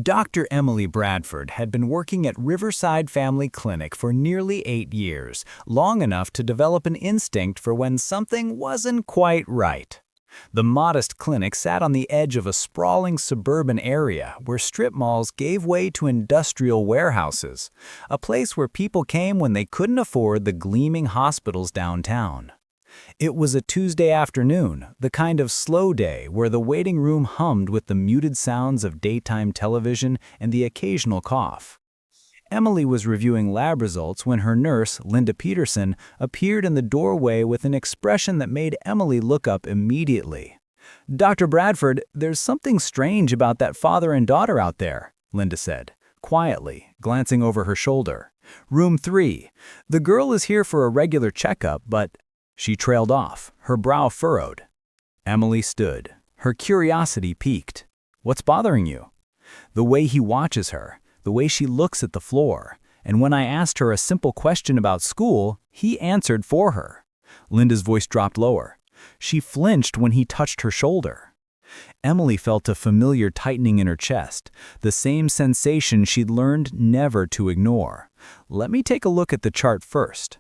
Dr. Emily Bradford had been working at Riverside Family Clinic for nearly 8 years, long enough to develop an instinct for when something wasn't quite right. The modest clinic sat on the edge of a sprawling suburban area where strip malls gave way to industrial warehouses, a place where people came when they couldn't afford the gleaming hospitals downtown. It was a Tuesday afternoon, the kind of slow day where the waiting room hummed with the muted sounds of daytime television and the occasional cough. Emily was reviewing lab results when her nurse, Linda Peterson, appeared in the doorway with an expression that made Emily look up immediately. "Dr. Bradford, there's something strange about that father and daughter out there," Linda said, quietly, glancing over her shoulder. "Room 3. The girl is here for a regular checkup, but—" She trailed off, her brow furrowed. Emily stood, her curiosity piqued. "What's bothering you?" "The way he watches her, the way she looks at the floor, and when I asked her a simple question about school, he answered for her." Linda's voice dropped lower. She flinched when he touched her shoulder. Emily felt a familiar tightening in her chest, the same sensation she'd learned never to ignore. "Let me take a look at the chart first."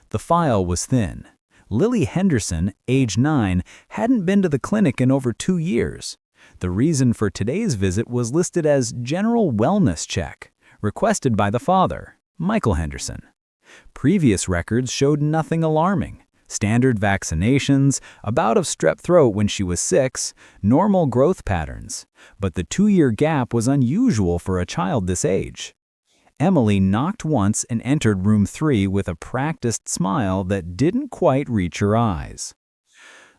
The file was thin. Lily Henderson, age 9, hadn't been to the clinic in over 2 years. The reason for today's visit was listed as general wellness check, requested by the father, Michael Henderson. Previous records showed nothing alarming. Standard vaccinations, a bout of strep throat when she was 6, normal growth patterns. But the 2-year gap was unusual for a child this age. Emily knocked once and entered room 3 with a practiced smile that didn't quite reach her eyes.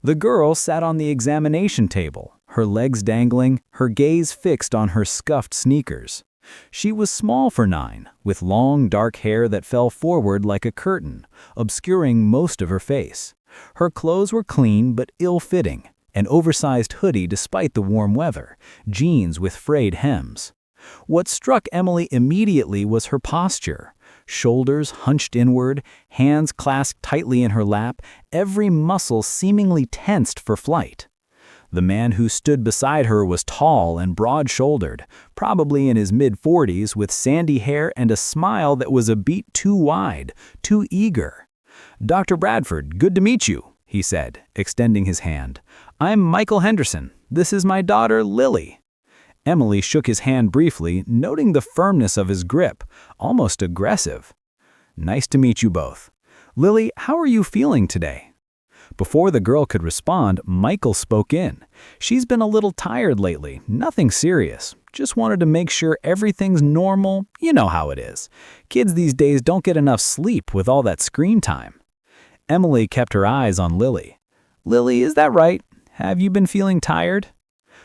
The girl sat on the examination table, her legs dangling, her gaze fixed on her scuffed sneakers. She was small for 9, with long dark hair that fell forward like a curtain, obscuring most of her face. Her clothes were clean but ill-fitting, an oversized hoodie despite the warm weather, jeans with frayed hems. What struck Emily immediately was her posture. Shoulders hunched inward, hands clasped tightly in her lap, every muscle seemingly tensed for flight. The man who stood beside her was tall and broad-shouldered, probably in his mid-40s, with sandy hair and a smile that was a beat too wide, too eager. "Dr. Bradford, good to meet you," he said, extending his hand. "I'm Michael Henderson. This is my daughter, Lily." Emily shook his hand briefly, noting the firmness of his grip, almost aggressive. "Nice to meet you both. Lily, how are you feeling today?" Before the girl could respond, Michael spoke in. "She's been a little tired lately, nothing serious. Just wanted to make sure everything's normal. You know how it is. Kids these days don't get enough sleep with all that screen time." Emily kept her eyes on Lily. "Lily, is that right? Have you been feeling tired?"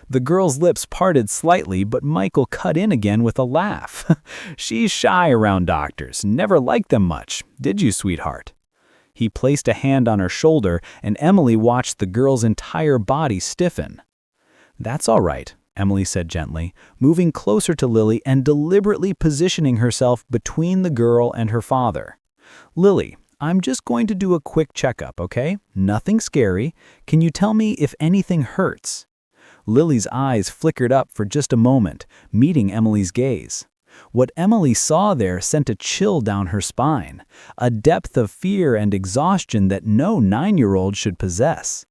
The girl's lips parted slightly, but Michael cut in again with a laugh. "She's shy around doctors, never liked them much. Did you, sweetheart?" He placed a hand on her shoulder, and Emily watched the girl's entire body stiffen. "That's all right," Emily said gently, moving closer to Lily and deliberately positioning herself between the girl and her father. "Lily, I'm just going to do a quick checkup, okay? Nothing scary. Can you tell me if anything hurts?" Lily's eyes flickered up for just a moment, meeting Emily's gaze. What Emily saw there sent a chill down her spine, a depth of fear and exhaustion that no 9-year-old should possess.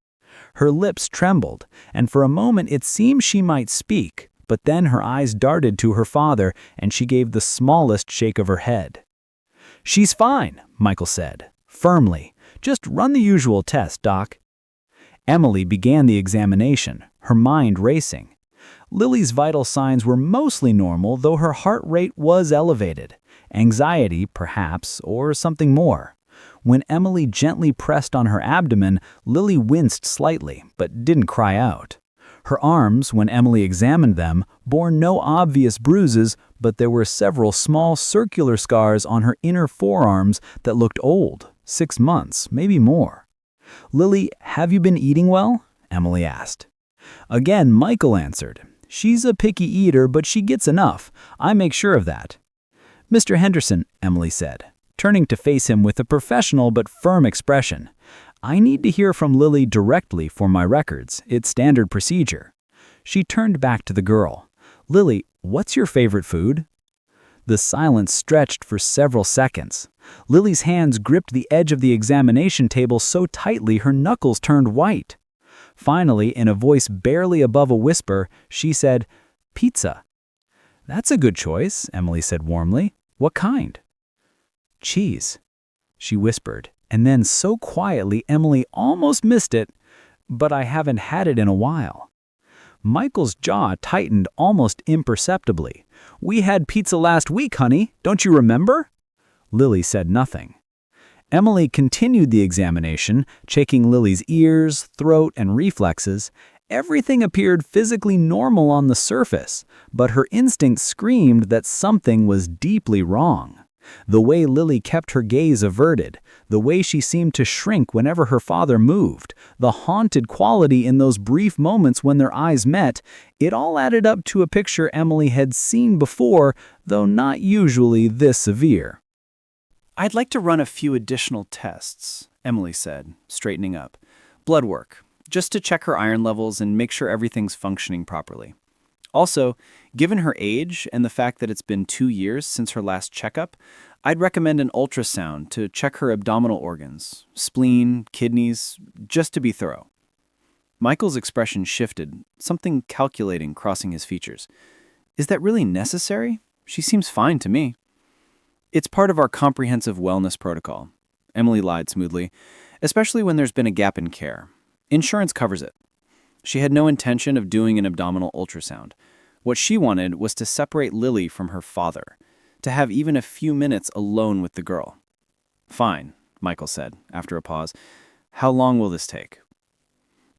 Her lips trembled, and for a moment it seemed she might speak, but then her eyes darted to her father, and she gave the smallest shake of her head. "She's fine," Michael said, firmly. "Just run the usual test, Doc." Emily began the examination, her mind racing. Lily's vital signs were mostly normal, though her heart rate was elevated. Anxiety, perhaps, or something more. When Emily gently pressed on her abdomen, Lily winced slightly, but didn't cry out. Her arms, when Emily examined them, bore no obvious bruises, but there were several small circular scars on her inner forearms that looked old, 6 months, maybe more. "Lily, have you been eating well?" Emily asked. Again, Michael answered. "She's a picky eater, but she gets enough. I make sure of that." "Mr. Henderson," Emily said, turning to face him with a professional but firm expression, "I need to hear from Lily directly for my records. It's standard procedure." She turned back to the girl. "Lily, "What's your favorite food?" The silence stretched for several seconds. Lily's hands gripped the edge of the examination table so tightly her knuckles turned white. Finally, in a voice barely above a whisper, she said, "Pizza." "That's a good choice," Emily said warmly. "What kind?" "Cheese," she whispered, and then so quietly Emily almost missed it, "But I haven't had it in a while." Michael's jaw tightened almost imperceptibly. "We had pizza last week, honey. Don't you remember?" Lily said nothing. Emily continued the examination, checking Lily's ears, throat, and reflexes. Everything appeared physically normal on the surface, but her instinct screamed that something was deeply wrong. The way Lily kept her gaze averted, the way she seemed to shrink whenever her father moved, the haunted quality in those brief moments when their eyes met, it all added up to a picture Emily had seen before, though not usually this severe. "I'd like to run a few additional tests," Emily said, straightening up. "Blood work, just to check her iron levels and make sure everything's functioning properly. Also, given her age and the fact that it's been 2 years since her last checkup, I'd recommend an ultrasound to check her abdominal organs, spleen, kidneys, just to be thorough." Michael's expression shifted, something calculating crossing his features. "Is that really necessary? She seems fine to me." "It's part of our comprehensive wellness protocol," Emily lied smoothly, "especially when there's been a gap in care. Insurance covers it." She had no intention of doing an abdominal ultrasound. What she wanted was to separate Lily from her father, to have even a few minutes alone with the girl. "Fine," Michael said, after a pause. "How long will this take?"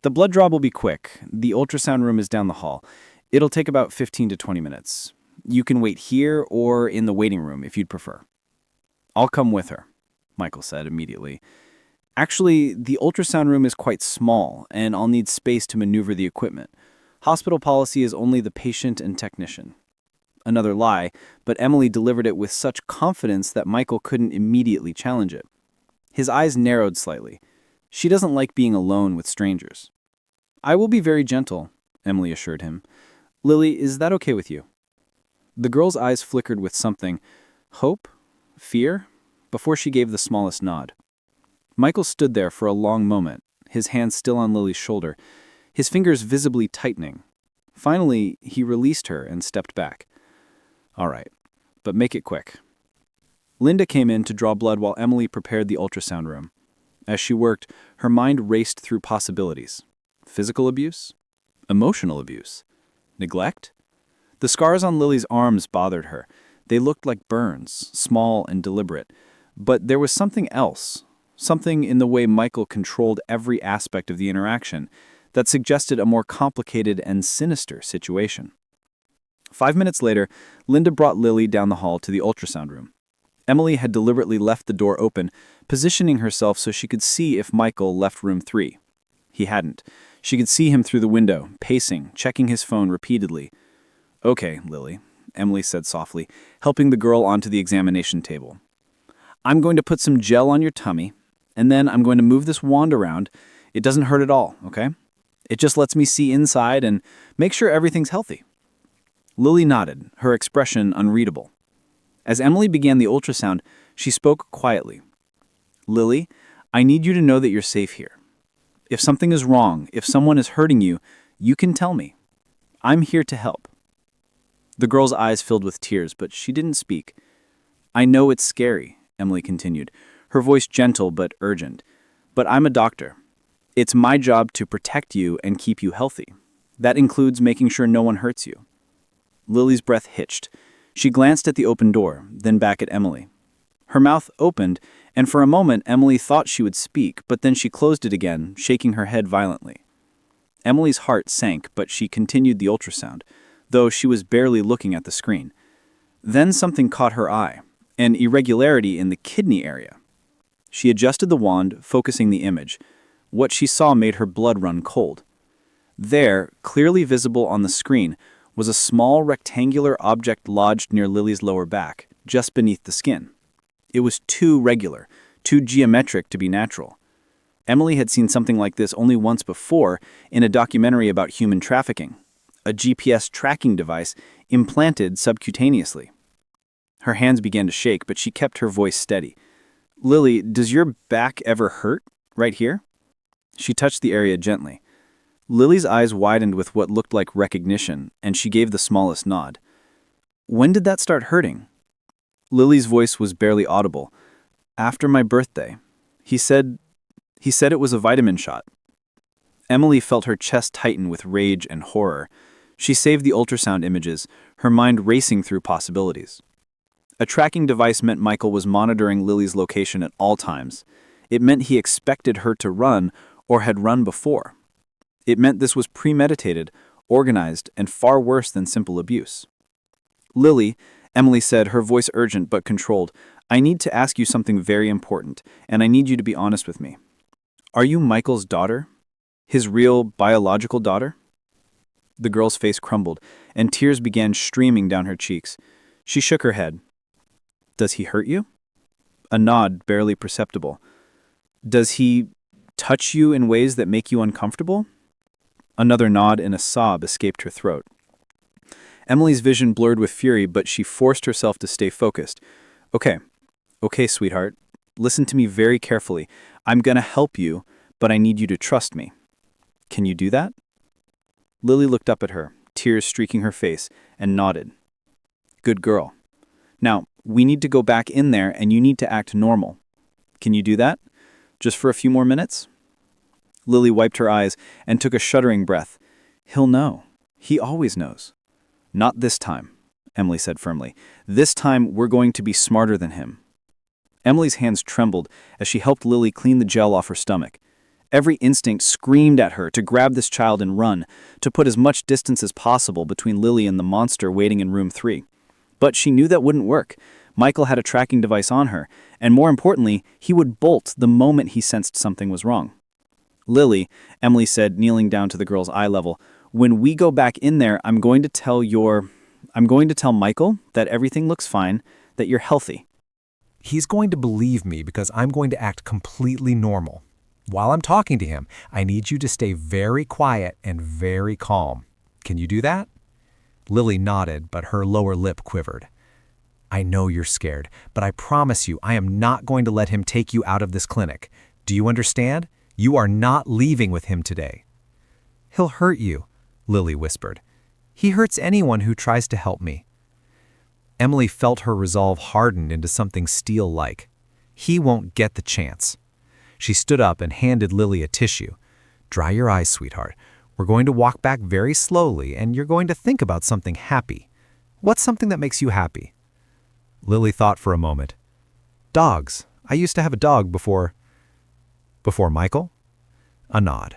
"The blood draw will be quick. The ultrasound room is down the hall. It'll take about 15 to 20 minutes. You can wait here or in the waiting room if you'd prefer." "I'll come with her," Michael said immediately. "Actually, the ultrasound room is quite small, and I'll need space to maneuver the equipment. Hospital policy is only the patient and technician." Another lie, but Emily delivered it with such confidence that Michael couldn't immediately challenge it. His eyes narrowed slightly. She doesn't like being alone with strangers. "I will be very gentle," Emily assured him. "Lily, is that okay with you?" The girl's eyes flickered with something, hope, fear, before she gave the smallest nod. Michael stood there for a long moment, his hand still on Lily's shoulder, his fingers visibly tightening. Finally, he released her and stepped back. "All right, but make it quick." Linda came in to draw blood while Emily prepared the ultrasound room. As she worked, her mind raced through possibilities. Physical abuse? Emotional abuse? Neglect? The scars on Lily's arms bothered her. They looked like burns, small and deliberate. But there was something else, something in the way Michael controlled every aspect of the interaction that suggested a more complicated and sinister situation. 5 minutes later, Linda brought Lily down the hall to the ultrasound room. Emily had deliberately left the door open, positioning herself so she could see if Michael left room 3. He hadn't. She could see him through the window, pacing, checking his phone repeatedly. "Okay, Lily," Emily said softly, helping the girl onto the examination table. "I'm going to put some gel on your tummy, and then I'm going to move this wand around. It doesn't hurt at all, okay? It just lets me see inside and make sure everything's healthy." Lily nodded, her expression unreadable. As Emily began the ultrasound, she spoke quietly. "Lily, I need you to know that you're safe here. If something is wrong, if someone is hurting you, you can tell me. I'm here to help." The girl's eyes filled with tears, but she didn't speak. "I know it's scary," Emily continued, her voice gentle but urgent. "But I'm a doctor. It's my job to protect you and keep you healthy. That includes making sure no one hurts you." Lily's breath hitched. She glanced at the open door, then back at Emily. Her mouth opened, and for a moment Emily thought she would speak, but then she closed it again, shaking her head violently. Emily's heart sank, but she continued the ultrasound, though she was barely looking at the screen. Then something caught her eye, an irregularity in the kidney area. She adjusted the wand, focusing the image. What she saw made her blood run cold. There, clearly visible on the screen, was a small rectangular object lodged near Lily's lower back, just beneath the skin. It was too regular, too geometric to be natural. Emily had seen something like this only once before in a documentary about human trafficking. A GPS tracking device implanted subcutaneously. Her hands began to shake, but she kept her voice steady. Lily, does your back ever hurt? Right here? She touched the area gently. Lily's eyes widened with what looked like recognition, and she gave the smallest nod. When did that start hurting? Lily's voice was barely audible. After my birthday. He said it was a vitamin shot. Emily felt her chest tighten with rage and horror. She saved the ultrasound images, her mind racing through possibilities. A tracking device meant Michael was monitoring Lily's location at all times. It meant he expected her to run or had run before. It meant this was premeditated, organized, and far worse than simple abuse. Lily, Emily said, her voice urgent but controlled, I need to ask you something very important, and I need you to be honest with me. Are you Michael's daughter? His real, biological daughter? The girl's face crumbled, and tears began streaming down her cheeks. She shook her head. Does he hurt you? A nod, barely perceptible. Does he touch you in ways that make you uncomfortable? Another nod and a sob escaped her throat. Emily's vision blurred with fury, but she forced herself to stay focused. Okay, sweetheart. Listen to me very carefully. I'm gonna help you, but I need you to trust me. Can you do that? Lily looked up at her, tears streaking her face, and nodded. Good girl. Now, we need to go back in there and you need to act normal. Can you do that? Just for a few more minutes? Lily wiped her eyes and took a shuddering breath. He'll know. He always knows. Not this time, Emily said firmly. This time we're going to be smarter than him. Emily's hands trembled as she helped Lily clean the gel off her stomach. Every instinct screamed at her to grab this child and run, to put as much distance as possible between Lily and the monster waiting in room 3. But she knew that wouldn't work. Michael had a tracking device on her, and more importantly, he would bolt the moment he sensed something was wrong. Lily, Emily said, kneeling down to the girl's eye level, when we go back in there, I'm going to tell Michael that everything looks fine, that you're healthy. He's going to believe me because I'm going to act completely normal. While I'm talking to him, I need you to stay very quiet and very calm. Can you do that? Lily nodded, but her lower lip quivered. I know you're scared, but I promise you I am not going to let him take you out of this clinic. Do you understand? You are not leaving with him today. He'll hurt you, Lily whispered. He hurts anyone who tries to help me. Emily felt her resolve harden into something steel-like. He won't get the chance. She stood up and handed Lily a tissue. Dry your eyes, sweetheart. We're going to walk back very slowly, and you're going to think about something happy. What's something that makes you happy? Lily thought for a moment. Dogs. I used to have a dog before Michael? A nod.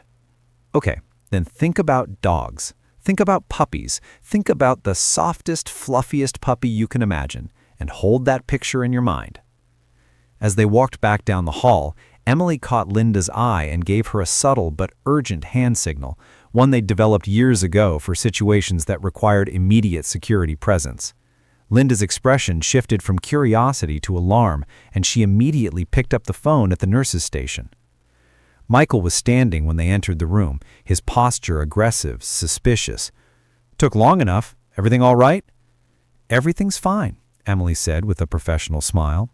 Okay, then think about dogs. Think about puppies. Think about the softest, fluffiest puppy you can imagine, and hold that picture in your mind. As they walked back down the hall, Emily caught Linda's eye and gave her a subtle but urgent hand signal, one they'd developed years ago for situations that required immediate security presence. Linda's expression shifted from curiosity to alarm, and she immediately picked up the phone at the nurse's station. Michael was standing when they entered the room, his posture aggressive, suspicious. Took long enough. Everything all right? Everything's fine, Emily said with a professional smile.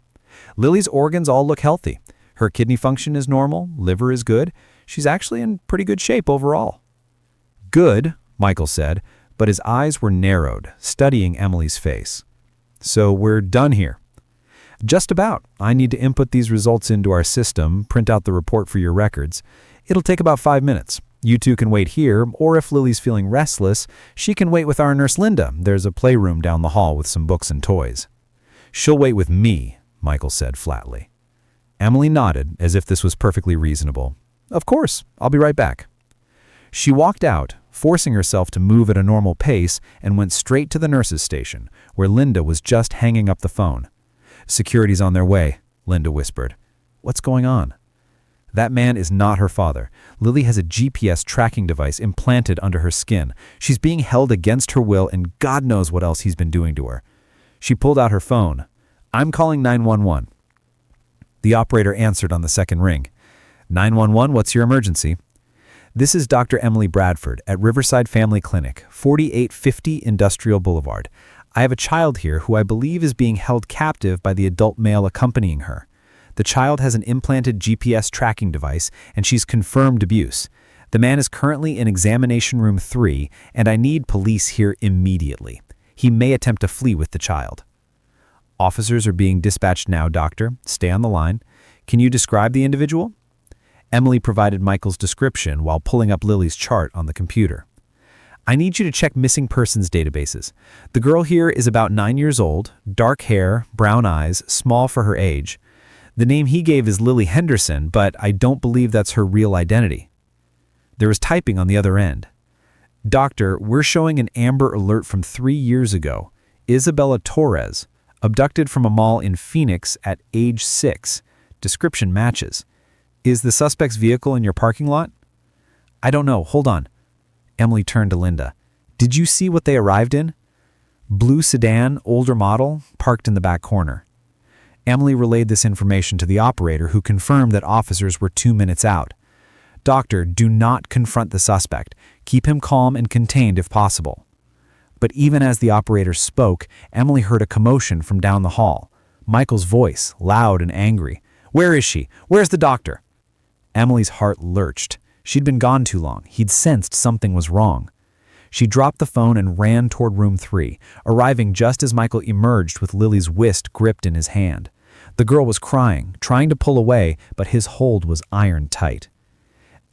Lily's organs all look healthy. Her kidney function is normal, liver is good. She's actually in pretty good shape overall. Good, Michael said, but his eyes were narrowed, studying Emily's face. So we're done here. Just about. I need to input these results into our system, print out the report for your records. It'll take about 5 minutes. You two can wait here, or if Lily's feeling restless, she can wait with our nurse Linda. There's a playroom down the hall with some books and toys. She'll wait with me, Michael said flatly. Emily nodded, as if this was perfectly reasonable. Of course, I'll be right back. She walked out, forcing herself to move at a normal pace, and went straight to the nurse's station, where Linda was just hanging up the phone. Security's on their way, Linda whispered. What's going on? That man is not her father. Lily has a GPS tracking device implanted under her skin. She's being held against her will, and God knows what else he's been doing to her. She pulled out her phone. I'm calling 911. The operator answered on the second ring. 911, what's your emergency? This is Dr. Emily Bradford at Riverside Family Clinic, 4850 Industrial Boulevard. I have a child here who I believe is being held captive by the adult male accompanying her. The child has an implanted GPS tracking device, and she's confirmed abuse. The man is currently in examination room 3, and I need police here immediately. He may attempt to flee with the child. Officers are being dispatched now, doctor. Stay on the line. Can you describe the individual? Emily provided Michael's description while pulling up Lily's chart on the computer. I need you to check missing persons databases. The girl here is about 9 years old, dark hair, brown eyes, small for her age. The name he gave is Lily Henderson, but I don't believe that's her real identity. There was typing on the other end. Doctor, we're showing an Amber Alert from 3 years ago. Isabella Torres, abducted from a mall in Phoenix at age 6. Description matches. Is the suspect's vehicle in your parking lot? I don't know. Hold on. Emily turned to Linda. Did you see what they arrived in? Blue sedan, older model, parked in the back corner. Emily relayed this information to the operator, who confirmed that officers were 2 minutes out. Doctor, do not confront the suspect. Keep him calm and contained if possible. But even as the operator spoke, Emily heard a commotion from down the hall. Michael's voice, loud and angry. Where is she? Where's the doctor? Emily's heart lurched. She'd been gone too long. He'd sensed something was wrong. She dropped the phone and ran toward room 3, arriving just as Michael emerged with Lily's wrist gripped in his hand. The girl was crying, trying to pull away, but his hold was iron tight.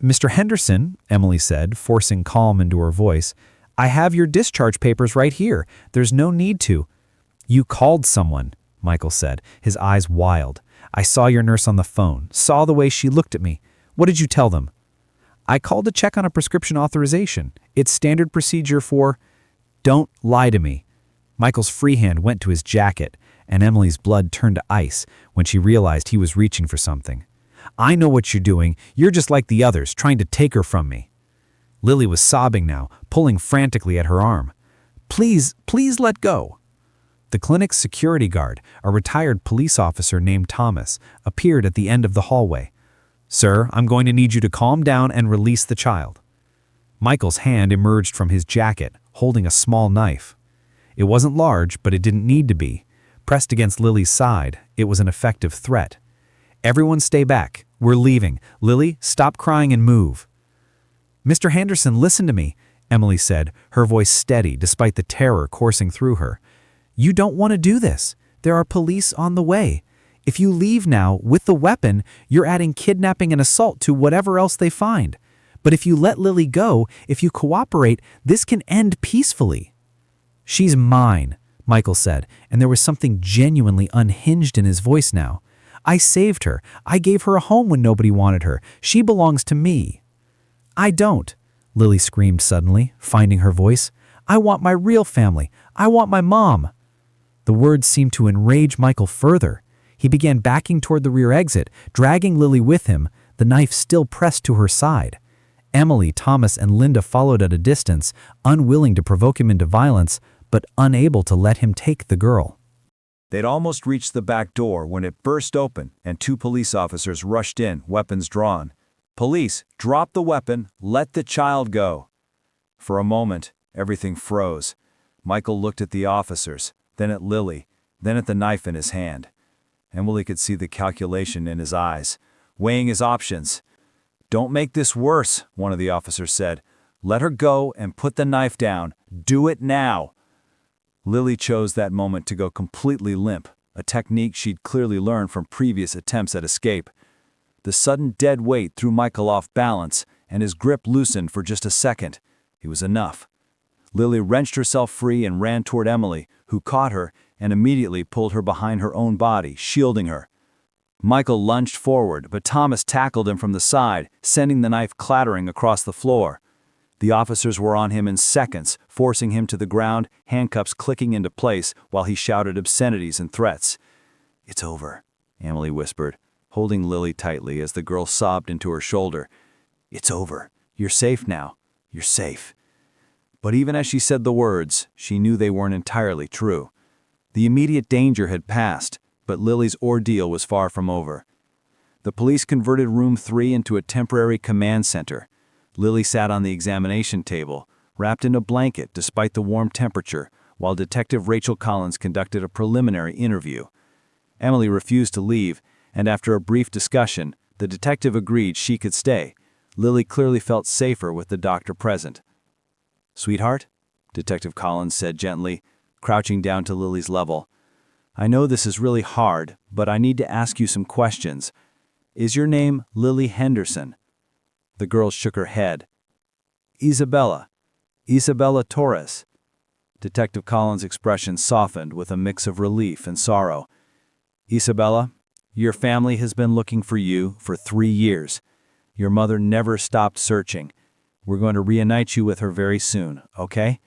Mr. Henderson, Emily said, forcing calm into her voice, I have your discharge papers right here. There's no need to. You called someone, Michael said, his eyes wild. I saw your nurse on the phone, saw the way she looked at me. What did you tell them? I called to check on a prescription authorization. It's standard procedure for... Don't lie to me. Michael's free hand went to his jacket, and Emily's blood turned to ice when she realized he was reaching for something. I know what you're doing. You're just like the others, trying to take her from me. Lily was sobbing now, pulling frantically at her arm. Please let go. The clinic's security guard, a retired police officer named Thomas, appeared at the end of the hallway. Sir, I'm going to need you to calm down and release the child. Michael's hand emerged from his jacket, holding a small knife. It wasn't large, but it didn't need to be. Pressed against Lily's side, it was an effective threat. Everyone stay back. We're leaving. Lily, stop crying and move. Mr. Henderson, listen to me, Emily said, her voice steady despite the terror coursing through her. You don't want to do this. There are police on the way. If you leave now with the weapon, you're adding kidnapping and assault to whatever else they find. But if you let Lily go, if you cooperate, this can end peacefully. She's mine, Michael said, and there was something genuinely unhinged in his voice now. I saved her. I gave her a home when nobody wanted her. She belongs to me. I don't, Lily screamed suddenly, finding her voice. I want my real family. I want my mom. The words seemed to enrage Michael further. He began backing toward the rear exit, dragging Lily with him, the knife still pressed to her side. Emily, Thomas, and Linda followed at a distance, unwilling to provoke him into violence, but unable to let him take the girl. They'd almost reached the back door when it burst open and 2 police officers rushed in, weapons drawn. Police, drop the weapon, let the child go. For a moment, everything froze. Michael looked at the officers, then at Lily, then at the knife in his hand. Emily could see the calculation in his eyes, weighing his options. Don't make this worse, one of the officers said. Let her go and put the knife down. Do it now. Lily chose that moment to go completely limp, a technique she'd clearly learned from previous attempts at escape. The sudden dead weight threw Michael off balance, and his grip loosened for just a second. It was enough. Lily wrenched herself free and ran toward Emily, who caught her and immediately pulled her behind her own body, shielding her. Michael lunged forward, but Thomas tackled him from the side, sending the knife clattering across the floor. The officers were on him in seconds, forcing him to the ground, handcuffs clicking into place while he shouted obscenities and threats. It's over, Emily whispered, holding Lily tightly as the girl sobbed into her shoulder. It's over. You're safe now. You're safe. But even as she said the words, she knew they weren't entirely true. The immediate danger had passed, but Lily's ordeal was far from over. The police converted room 3 into a temporary command center. Lily sat on the examination table, wrapped in a blanket despite the warm temperature, while Detective Rachel Collins conducted a preliminary interview. Emily refused to leave, and after a brief discussion, the detective agreed she could stay. Lily clearly felt safer with the doctor present. "Sweetheart," Detective Collins said gently, crouching down to Lily's level, "I know this is really hard, but I need to ask you some questions. Is your name Lily Henderson?" The girl shook her head. "Isabella Torres." Detective Collins' expression softened with a mix of relief and sorrow. "Isabella, your family has been looking for you for 3 years. Your mother never stopped searching. We're going to reunite you with her very soon, okay?"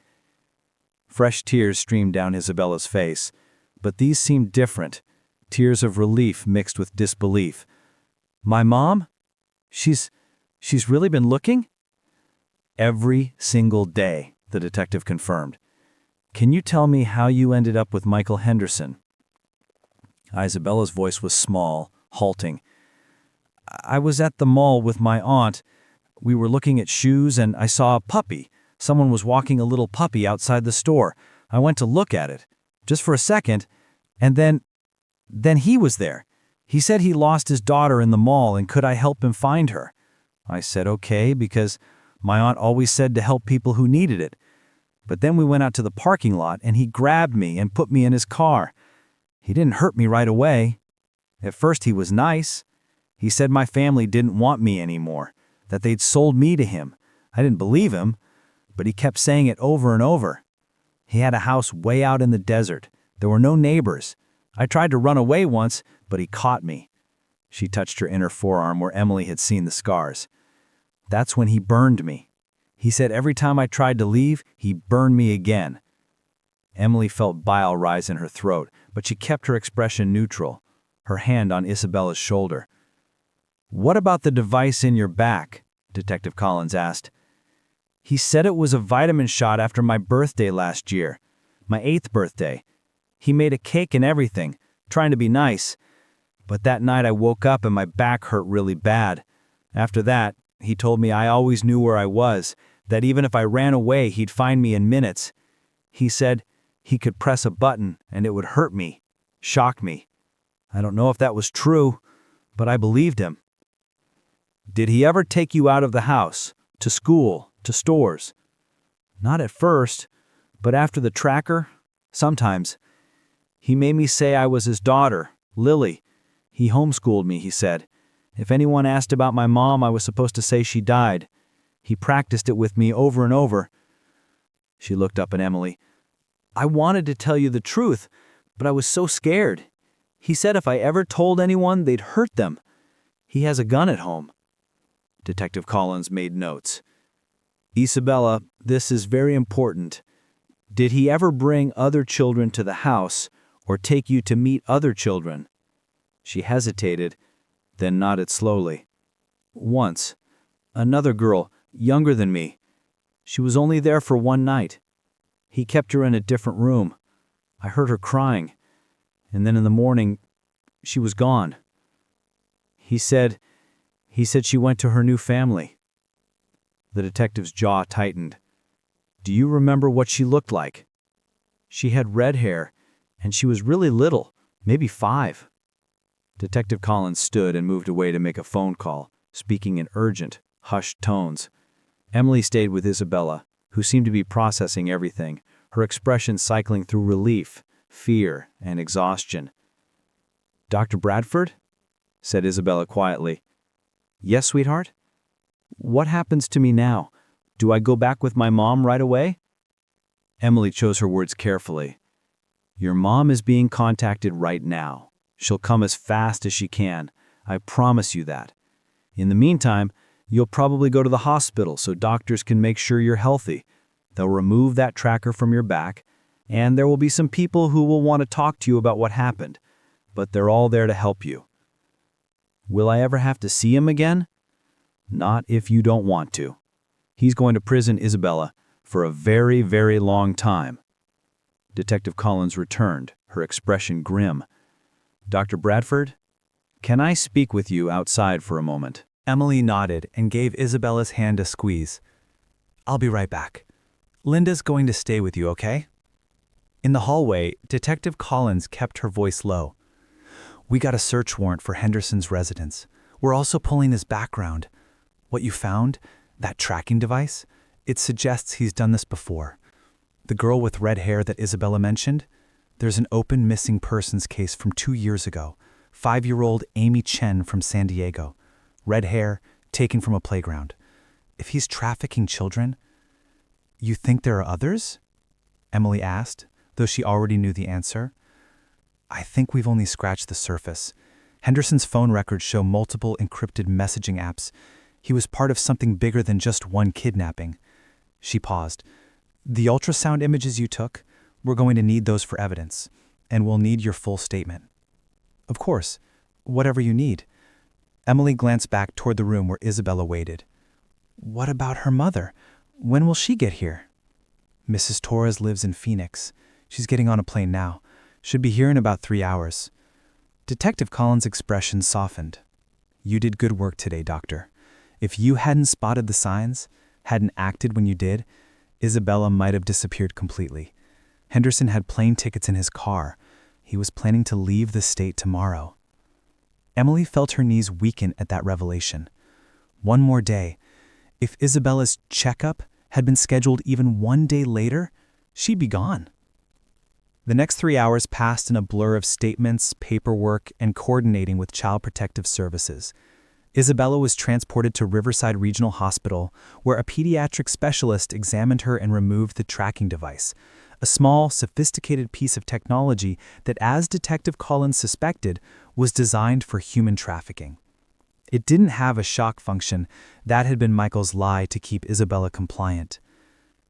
Fresh tears streamed down Isabella's face, but these seemed different, tears of relief mixed with disbelief. "My mom? She's really been looking?" "Every single day," the detective confirmed. "Can you tell me how you ended up with Michael Henderson?" Isabella's voice was small, halting. "I was at the mall with my aunt. We were looking at shoes and I saw a puppy. Someone was walking a little puppy outside the store. I went to look at it, just for a second, and then he was there. He said he lost his daughter in the mall and could I help him find her? I said okay, because my aunt always said to help people who needed it. But then we went out to the parking lot and he grabbed me and put me in his car. He didn't hurt me right away. At first he was nice. He said my family didn't want me anymore, that they'd sold me to him. I didn't believe him, but he kept saying it over and over. He had a house way out in the desert. There were no neighbors. I tried to run away once, but he caught me." She touched her inner forearm where Emily had seen the scars. "That's when he burned me. He said every time I tried to leave, he burned me again." Emily felt bile rise in her throat, but she kept her expression neutral, her hand on Isabella's shoulder. "What about the device in your back?" Detective Collins asked. "He said it was a vitamin shot after my birthday last year, my 8th birthday. He made a cake and everything, trying to be nice. But that night I woke up and my back hurt really bad. After that, he told me I always knew where I was, that even if I ran away, he'd find me in minutes. He said he could press a button and it would hurt me, shock me. I don't know if that was true, but I believed him." "Did he ever take you out of the house, to school, to stores?" "Not at first, but after the tracker, sometimes. He made me say I was his daughter, Lily. He homeschooled me, he said. If anyone asked about my mom, I was supposed to say she died. He practiced it with me over and over." She looked up at Emily. "I wanted to tell you the truth, but I was so scared. He said if I ever told anyone, they'd hurt them. He has a gun at home." Detective Collins made notes. "Isabella, this is very important. Did he ever bring other children to the house or take you to meet other children?" She hesitated, then nodded slowly. "Once. Another girl, younger than me. She was only there for one night. He kept her in a different room. I heard her crying, and then in the morning, she was gone. He said she went to her new family." The detective's jaw tightened. "Do you remember what she looked like?" "She had red hair, and she was really little, maybe 5. Detective Collins stood and moved away to make a phone call, speaking in urgent, hushed tones. Emily stayed with Isabella, who seemed to be processing everything, her expression cycling through relief, fear, and exhaustion. "Dr. Bradford?" said Isabella quietly. "Yes, sweetheart? What happens to me now? Do I go back with my mom right away?" Emily chose her words carefully. "Your mom is being contacted right now. She'll come as fast as she can. I promise you that. In the meantime, you'll probably go to the hospital so doctors can make sure you're healthy. They'll remove that tracker from your back, and there will be some people who will want to talk to you about what happened, but they're all there to help you." "Will I ever have to see him again?" "Not if you don't want to. He's going to prison, Isabella, for a very, very long time." Detective Collins returned, her expression grim. "Dr. Bradford, can I speak with you outside for a moment?" Emily nodded and gave Isabella's hand a squeeze. "I'll be right back. Linda's going to stay with you, okay?" In the hallway, Detective Collins kept her voice low. "We got a search warrant for Henderson's residence. We're also pulling his background. What you found, that tracking device, it suggests he's done this before. The girl with red hair that Isabella mentioned, there's an open missing persons case from 2 years ago. 5-year-old Amy Chen from San Diego. Red hair, taken from a playground. If he's trafficking children..." "You think there are others?" Emily asked, though she already knew the answer. "I think we've only scratched the surface. Henderson's phone records show multiple encrypted messaging apps. He was part of something bigger than just one kidnapping." She paused. "The ultrasound images you took, we're going to need those for evidence, and we'll need your full statement." "Of course, whatever you need." Emily glanced back toward the room where Isabella waited. "What about her mother? When will she get here?" "Mrs. Torres lives in Phoenix. She's getting on a plane now. Should be here in about 3 hours." Detective Collins' expression softened. "You did good work today, Doctor. If you hadn't spotted the signs, hadn't acted when you did, Isabella might have disappeared completely. Henderson had plane tickets in his car. He was planning to leave the state tomorrow." Emily felt her knees weaken at that revelation. One more day. If Isabella's checkup had been scheduled even 1 day later, she'd be gone. The next 3 hours passed in a blur of statements, paperwork, and coordinating with Child Protective Services. Isabella was transported to Riverside Regional Hospital, where a pediatric specialist examined her and removed the tracking device, a small, sophisticated piece of technology that, as Detective Collins suspected, was designed for human trafficking. It didn't have a shock function. That had been Michael's lie to keep Isabella compliant.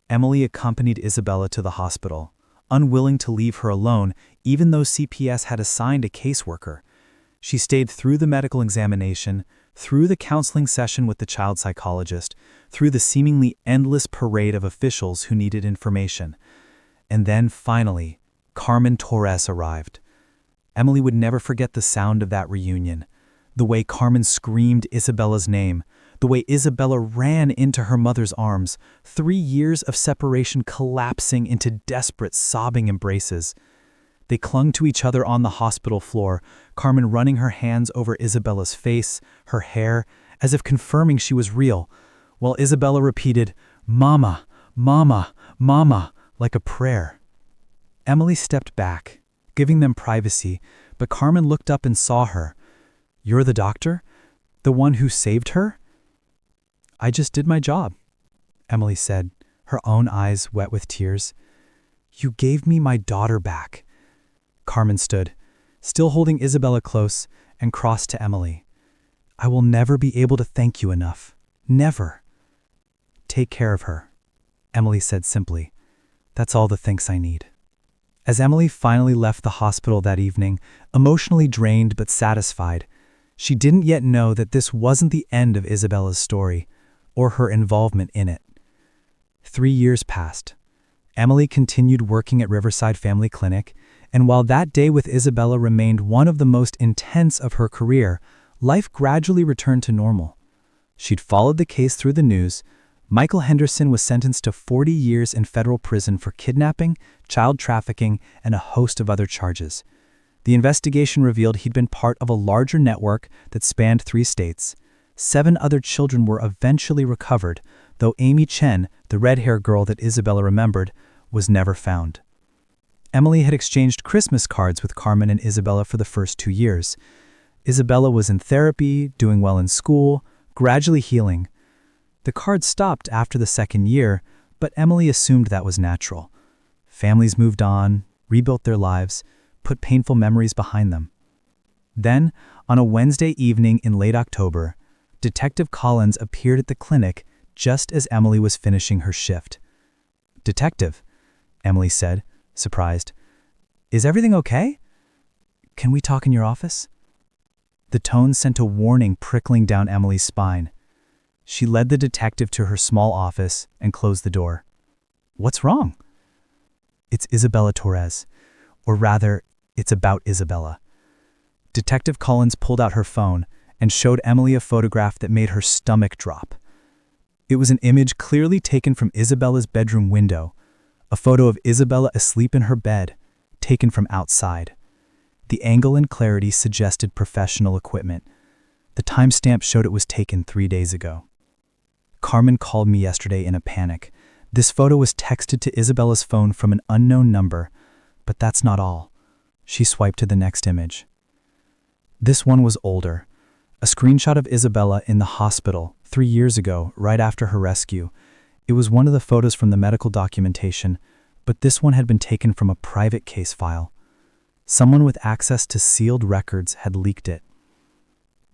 Emily accompanied Isabella to the hospital, unwilling to leave her alone, even though CPS had assigned a caseworker. She stayed through the medical examination, through the counseling session with the child psychologist, through the seemingly endless parade of officials who needed information. And then, finally, Carmen Torres arrived. Emily would never forget the sound of that reunion, the way Carmen screamed Isabella's name, the way Isabella ran into her mother's arms, 3 years of separation collapsing into desperate, sobbing embraces. They clung to each other on the hospital floor, Carmen running her hands over Isabella's face, her hair, as if confirming she was real, while Isabella repeated, "Mama, Mama, Mama," like a prayer. Emily stepped back, giving them privacy, but Carmen looked up and saw her. "You're the doctor? The one who saved her?" "I just did my job," Emily said, her own eyes wet with tears. "You gave me my daughter back." Carmen stood, still holding Isabella close, and crossed to Emily. "I will never be able to thank you enough. Never." "Take care of her," Emily said simply. "That's all the thanks I need." As Emily finally left the hospital that evening, emotionally drained but satisfied, she didn't yet know that this wasn't the end of Isabella's story, or her involvement in it. 3 years passed. Emily continued working at Riverside Family Clinic, and while that day with Isabella remained one of the most intense of her career, life gradually returned to normal. She'd followed the case through the news. Michael Henderson was sentenced to 40 years in federal prison for kidnapping, child trafficking, and a host of other charges. The investigation revealed he'd been part of a larger network that spanned 3 states. 7 other children were eventually recovered, though Amy Chen, the red-haired girl that Isabella remembered, was never found. Emily had exchanged Christmas cards with Carmen and Isabella for the first 2 years. Isabella was in therapy, doing well in school, gradually healing. The cards stopped after the 2nd year, but Emily assumed that was natural. Families moved on, rebuilt their lives, put painful memories behind them. Then, on a Wednesday evening in late October, Detective Collins appeared at the clinic just as Emily was finishing her shift. "Detective," Emily said, surprised. "Is everything okay? Can we talk in your office?" The tone sent a warning prickling down Emily's spine. She led the detective to her small office and closed the door. "What's wrong?" "It's Isabella Torres. Or rather, it's about Isabella." Detective Collins pulled out her phone, and showed Emily a photograph that made her stomach drop. It was an image clearly taken from Isabella's bedroom window, a photo of Isabella asleep in her bed, taken from outside. The angle and clarity suggested professional equipment. The timestamp showed it was taken 3 days ago. Carmen called me yesterday in a panic. This photo was texted to Isabella's phone from an unknown number, but that's not all. She swiped to the next image. This one was older. A screenshot of Isabella in the hospital 3 years ago, right after her rescue. It was one of the photos from the medical documentation, but this one had been taken from a private case file. Someone with access to sealed records had leaked it.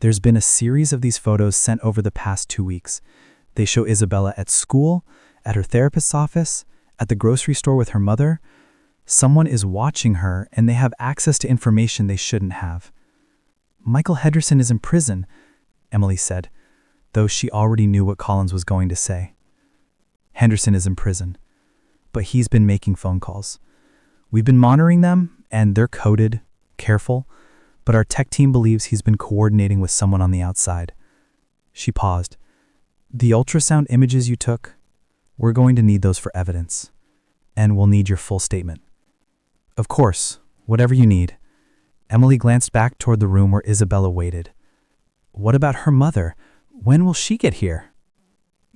There's been a series of these photos sent over the past 2 weeks. They show Isabella at school, at her therapist's office, at the grocery store with her mother. Someone is watching her, and they have access to information they shouldn't have. Michael Henderson is in prison, Emily said, though she already knew what Collins was going to say. Henderson is in prison, but he's been making phone calls. We've been monitoring them, and they're coded, careful, but our tech team believes he's been coordinating with someone on the outside. She paused. The ultrasound images you took, we're going to need those for evidence, and we'll need your full statement. Of course, whatever you need. Emily glanced back toward the room where Isabella waited. What about her mother? When will she get here?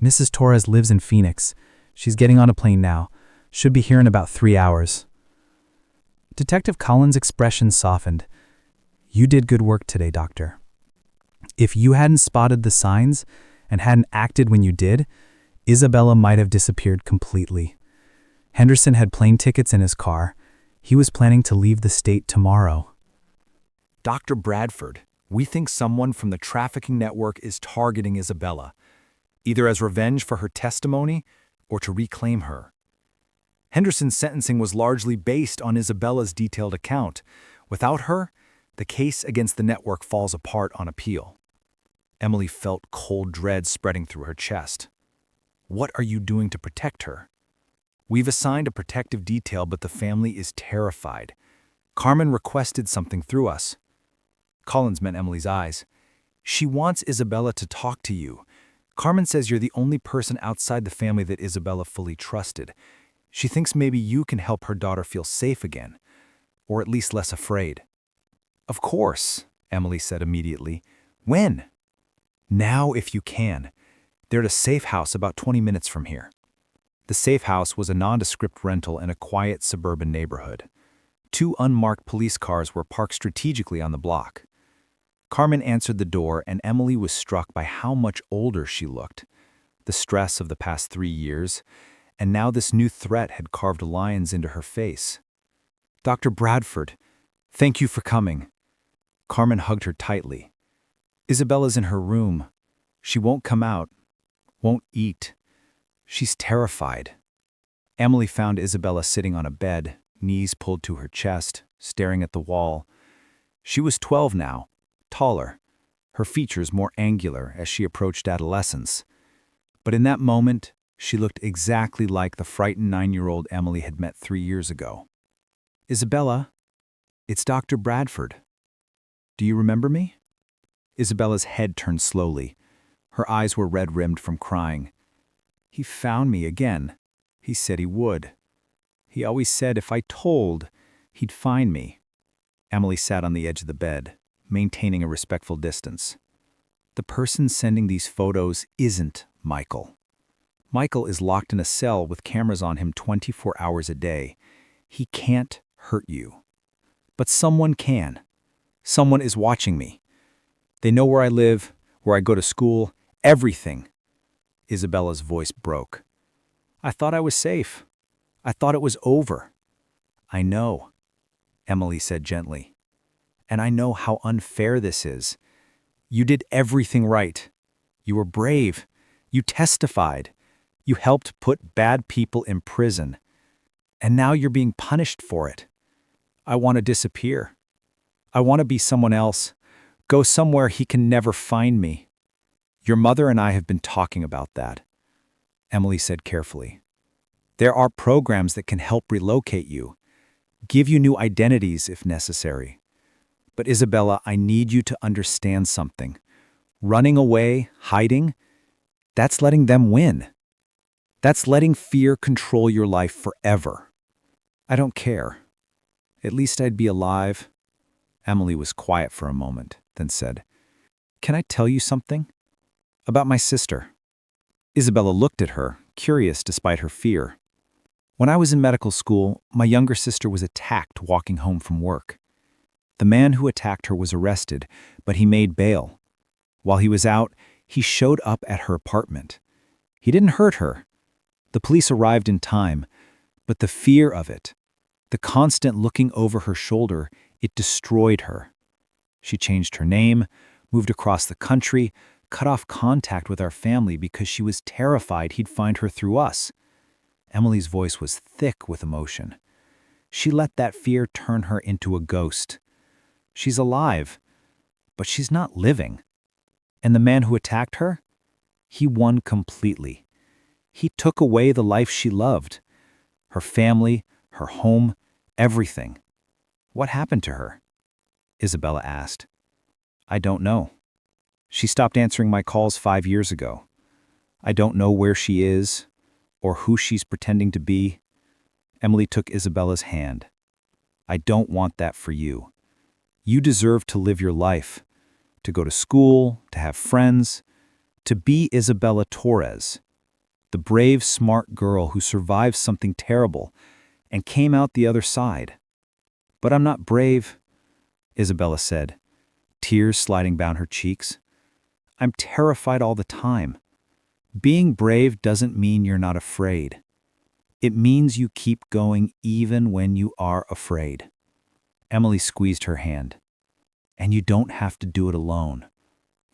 Mrs. Torres lives in Phoenix. She's getting on a plane now. Should be here in about 3 hours. Detective Collins' expression softened. You did good work today, Doctor. If you hadn't spotted the signs and hadn't acted when you did, Isabella might have disappeared completely. Henderson had plane tickets in his car. He was planning to leave the state tomorrow. Dr. Bradford, we think someone from the trafficking network is targeting Isabella, either as revenge for her testimony or to reclaim her. Henderson's sentencing was largely based on Isabella's detailed account. Without her, the case against the network falls apart on appeal. Emily felt cold dread spreading through her chest. What are you doing to protect her? We've assigned a protective detail, but the family is terrified. Carmen requested something through us. Collins met Emily's eyes. She wants Isabella to talk to you. Carmen says you're the only person outside the family that Isabella fully trusted. She thinks maybe you can help her daughter feel safe again, or at least less afraid. Of course, Emily said immediately. When? Now if you can. They're at a safe house about 20 minutes from here. The safe house was a nondescript rental in a quiet suburban neighborhood. 2 unmarked police cars were parked strategically on the block. Carmen answered the door, and Emily was struck by how much older she looked. The stress of the past 3 years, and now this new threat had carved lines into her face. Dr. Bradford, thank you for coming. Carmen hugged her tightly. Isabella's in her room. She won't come out, won't eat. She's terrified. Emily found Isabella sitting on a bed, knees pulled to her chest, staring at the wall. She was 12 now, taller, her features more angular as she approached adolescence. But in that moment, she looked exactly like the frightened 9-year-old Emily had met 3 years ago. Isabella, it's Dr. Bradford. Do you remember me? Isabella's head turned slowly. Her eyes were red-rimmed from crying. He found me again. He said he would. He always said if I told, he'd find me. Emily sat on the edge of the bed, maintaining a respectful distance. The person sending these photos isn't Michael. Michael is locked in a cell with cameras on him 24 hours a day. He can't hurt you. But someone can. Someone is watching me. They know where I live, where I go to school, everything. Isabella's voice broke. I thought I was safe. I thought it was over. I know, Emily said gently. And I know how unfair this is. You did everything right. You were brave. You testified. You helped put bad people in prison. And now you're being punished for it. I want to disappear. I want to be someone else. Go somewhere he can never find me. Your mother and I have been talking about that, Emily said carefully. There are programs that can help relocate you, give you new identities if necessary. But Isabella, I need you to understand something. Running away, hiding, that's letting them win. That's letting fear control your life forever. I don't care. At least I'd be alive. Emily was quiet for a moment, then said, "Can I tell you something? About my sister." Isabella looked at her, curious despite her fear. "When I was in medical school, my younger sister was attacked walking home from work. The man who attacked her was arrested, but he made bail. While he was out, he showed up at her apartment. He didn't hurt her. The police arrived in time, but the fear of it, the constant looking over her shoulder, it destroyed her. She changed her name, moved across the country, cut off contact with our family because she was terrified he'd find her through us." Emily's voice was thick with emotion. She let that fear turn her into a ghost. She's alive, but she's not living. And the man who attacked her? He won completely. He took away the life she loved. Her family, her home, everything. What happened to her? Isabella asked. "I don't know. She stopped answering my calls 5 years ago. I don't know where she is or who she's pretending to be." Emily took Isabella's hand. "I don't want that for you. You deserve to live your life, to go to school, to have friends, to be Isabella Torres, the brave, smart girl who survived something terrible and came out the other side." "But I'm not brave," Isabella said, tears sliding down her cheeks. "I'm terrified all the time. Being brave doesn't mean you're not afraid. It means you keep going even when you are afraid." Emily squeezed her hand. "And you don't have to do it alone.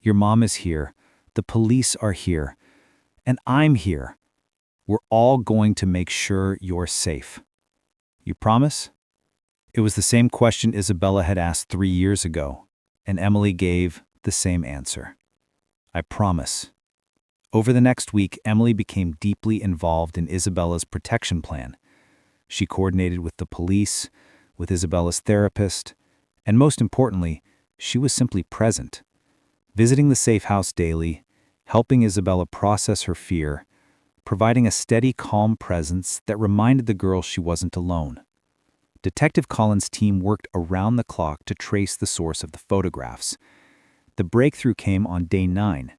Your mom is here, the police are here, and I'm here. We're all going to make sure you're safe. You promise?" It was the same question Isabella had asked 3 years ago, and Emily gave the same answer. "I promise." Over the next week, Emily became deeply involved in Isabella's protection plan. She coordinated with the police, with Isabella's therapist, and most importantly, she was simply present, visiting the safe house daily, helping Isabella process her fear, providing a steady, calm presence that reminded the girl she wasn't alone. Detective Collins' team worked around the clock to trace the source of the photographs. The breakthrough came on day 9,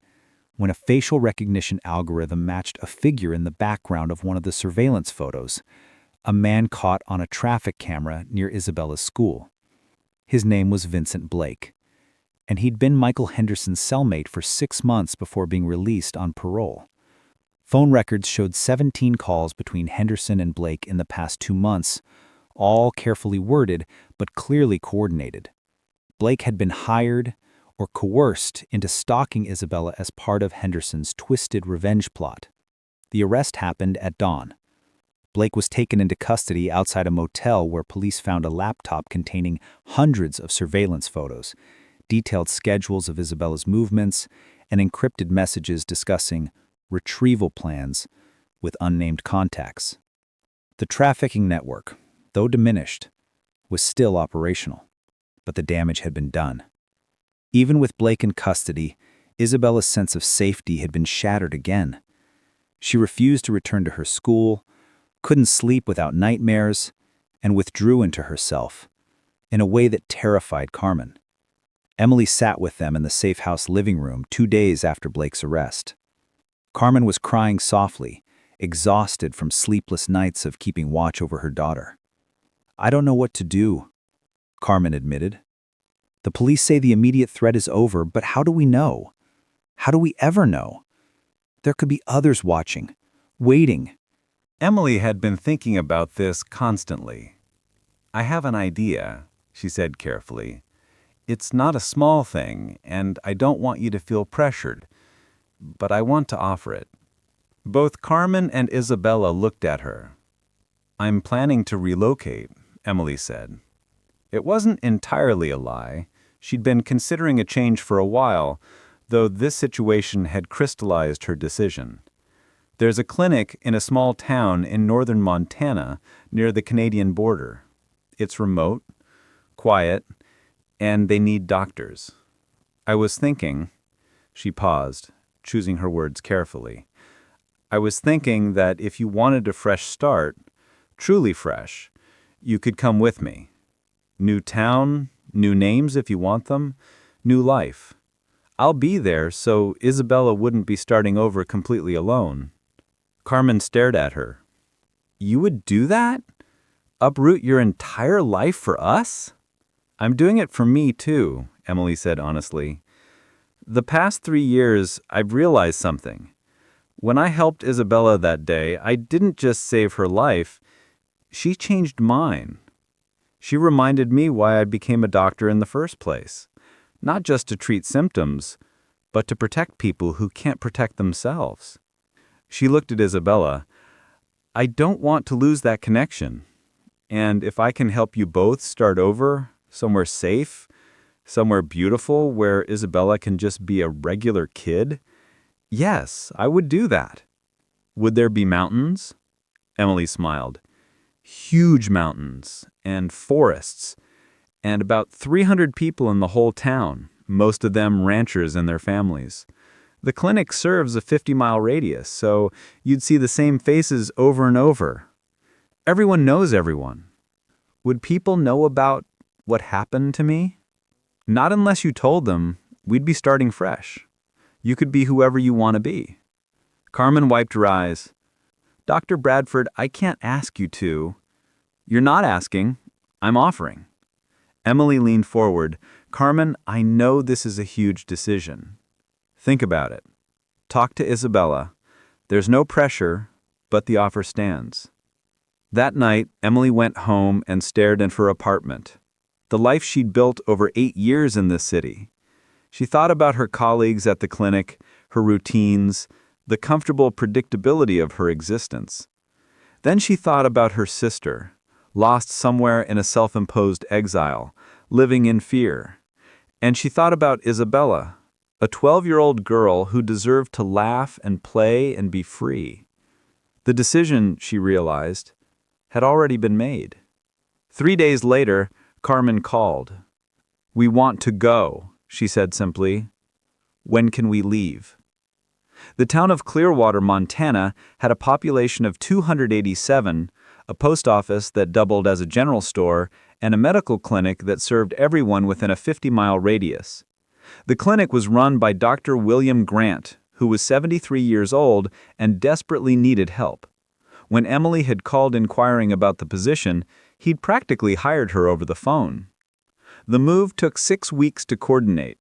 when a facial recognition algorithm matched a figure in the background of one of the surveillance photos, a man caught on a traffic camera near Isabella's school. His name was Vincent Blake, and he'd been Michael Henderson's cellmate for 6 months before being released on parole. Phone records showed 17 calls between Henderson and Blake in the past 2 months, all carefully worded but clearly coordinated. Blake had been hired or coerced into stalking Isabella as part of Henderson's twisted revenge plot. The arrest happened at dawn. Blake was taken into custody outside a motel where police found a laptop containing hundreds of surveillance photos, detailed schedules of Isabella's movements, and encrypted messages discussing retrieval plans with unnamed contacts. The trafficking network, though diminished, was still operational, but the damage had been done. Even with Blake in custody, Isabella's sense of safety had been shattered again. She refused to return to her school, couldn't sleep without nightmares, and withdrew into herself, in a way that terrified Carmen. Emily sat with them in the safe house living room 2 days after Blake's arrest. Carmen was crying softly, exhausted from sleepless nights of keeping watch over her daughter. "I don't know what to do," Carmen admitted. "The police say the immediate threat is over, but how do we know? How do we ever know? There could be others watching, waiting." Emily had been thinking about this constantly. "I have an idea," she said carefully. "It's not a small thing, and I don't want you to feel pressured, but I want to offer it." Both Carmen and Isabella looked at her. "I'm planning to relocate," Emily said. It wasn't entirely a lie. She'd been considering a change for a while, though this situation had crystallized her decision. There's a clinic in a small town in northern Montana near the Canadian border. It's remote, quiet, and they need doctors. I was thinking, She paused, choosing her words carefully. I was thinking that if you wanted a fresh start, truly fresh, you could come with me. New town, new names if you want them, new life. I'll be there so Isabella wouldn't be starting over completely alone. Carmen stared at her. You would do that? Uproot your entire life for us? I'm doing it for me too, Emily said honestly. The past 3 years, I've realized something. When I helped Isabella that day, I didn't just save her life, she changed mine. She reminded me why I became a doctor in the first place. Not just to treat symptoms, but to protect people who can't protect themselves. She looked at Isabella. I don't want to lose that connection. And if I can help you both start over, somewhere safe, somewhere beautiful where Isabella can just be a regular kid, yes, I would do that. Would there be mountains? Emily smiled. Huge mountains and forests, and about 300 people in the whole town, most of them ranchers and their families. The clinic serves a 50-mile radius, so you'd see the same faces over and over. Everyone knows everyone. Would people know about what happened to me? Not unless you told them. We'd be starting fresh. You could be whoever you want to be. Carmen wiped her eyes. Dr. Bradford, I can't ask you to. You're not asking. I'm offering. Emily leaned forward. Carmen, I know this is a huge decision. Think about it. Talk to Isabella. There's no pressure, but the offer stands. That night, Emily went home and stared into her apartment. The life she'd built over 8 years in this city. She thought about her colleagues at the clinic, her routines, the comfortable predictability of her existence. Then she thought about her sister, lost somewhere in a self-imposed exile, living in fear. And she thought about Isabella, a 12-year-old girl who deserved to laugh and play and be free. The decision, she realized, had already been made. 3 days later, Carmen called. We want to go, she said simply. When can we leave? The town of Clearwater, Montana, had a population of 287, a post office that doubled as a general store, and a medical clinic that served everyone within a 50-mile radius. The clinic was run by Dr. William Grant, who was 73 years old and desperately needed help. When Emily had called inquiring about the position, he'd practically hired her over the phone. The move took 6 weeks to coordinate.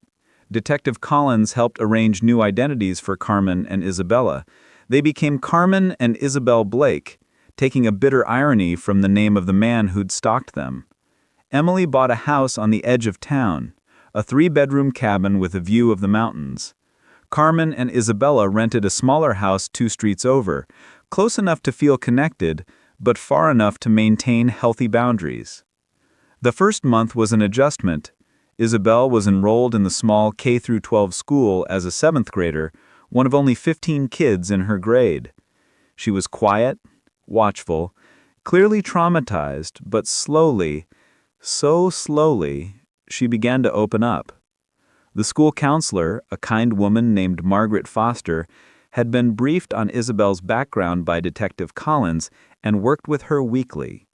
Detective Collins helped arrange new identities for Carmen and Isabella. They became Carmen and Isabel Blake, taking a bitter irony from the name of the man who'd stalked them. Emily bought a house on the edge of town, a 3-bedroom cabin with a view of the mountains. Carmen and Isabella rented a smaller house 2 streets over, close enough to feel connected, but far enough to maintain healthy boundaries. The first month was an adjustment. Isabel was enrolled in the small K-12 school as a 7th grader, one of only 15 kids in her grade. She was quiet, watchful, clearly traumatized, but slowly, so slowly, she began to open up. The school counselor, a kind woman named Margaret Foster, had been briefed on Isabel's background by Detective Collins and worked with her weekly.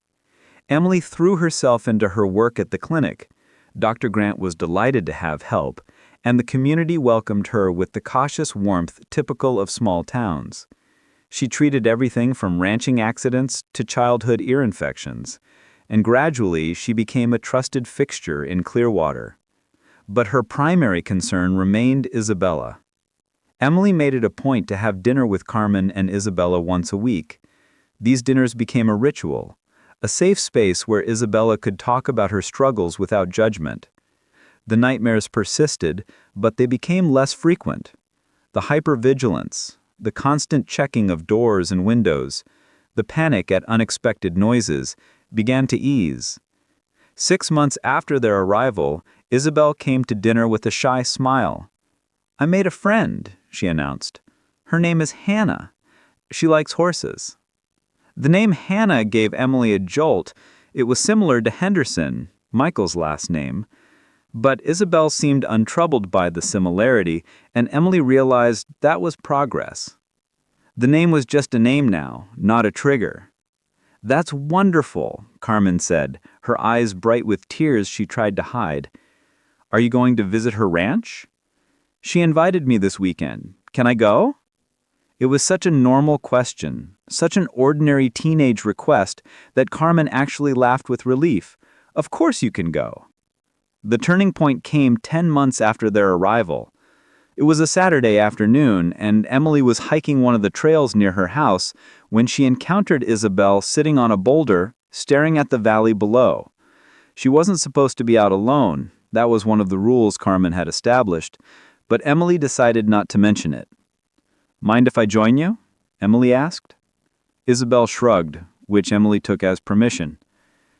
Emily threw herself into her work at the clinic. Dr. Grant was delighted to have help, and the community welcomed her with the cautious warmth typical of small towns. She treated everything from ranching accidents to childhood ear infections, and gradually she became a trusted fixture in Clearwater. But her primary concern remained Isabella. Emily made it a point to have dinner with Carmen and Isabella once a week. These dinners became a ritual, a safe space where Isabella could talk about her struggles without judgment. The nightmares persisted, but they became less frequent. The hypervigilance, the constant checking of doors and windows, the panic at unexpected noises, began to ease. 6 months after their arrival, Isabel came to dinner with a shy smile. "I made a friend," she announced. "Her name is Hannah. She likes horses." The name Hannah gave Emily a jolt. It was similar to Henderson, Michael's last name. But Isabel seemed untroubled by the similarity, and Emily realized that was progress. The name was just a name now, not a trigger. "That's wonderful," Carmen said, her eyes bright with tears she tried to hide. "Are you going to visit her ranch?" "She invited me this weekend. Can I go?" It was such a normal question, such an ordinary teenage request, that Carmen actually laughed with relief. "Of course you can go." The turning point came 10 months after their arrival. It was a Saturday afternoon, and Emily was hiking one of the trails near her house when she encountered Isabel sitting on a boulder, staring at the valley below. She wasn't supposed to be out alone. That was one of the rules Carmen had established, but Emily decided not to mention it. "Mind if I join you?" Emily asked. Isabel shrugged, which Emily took as permission.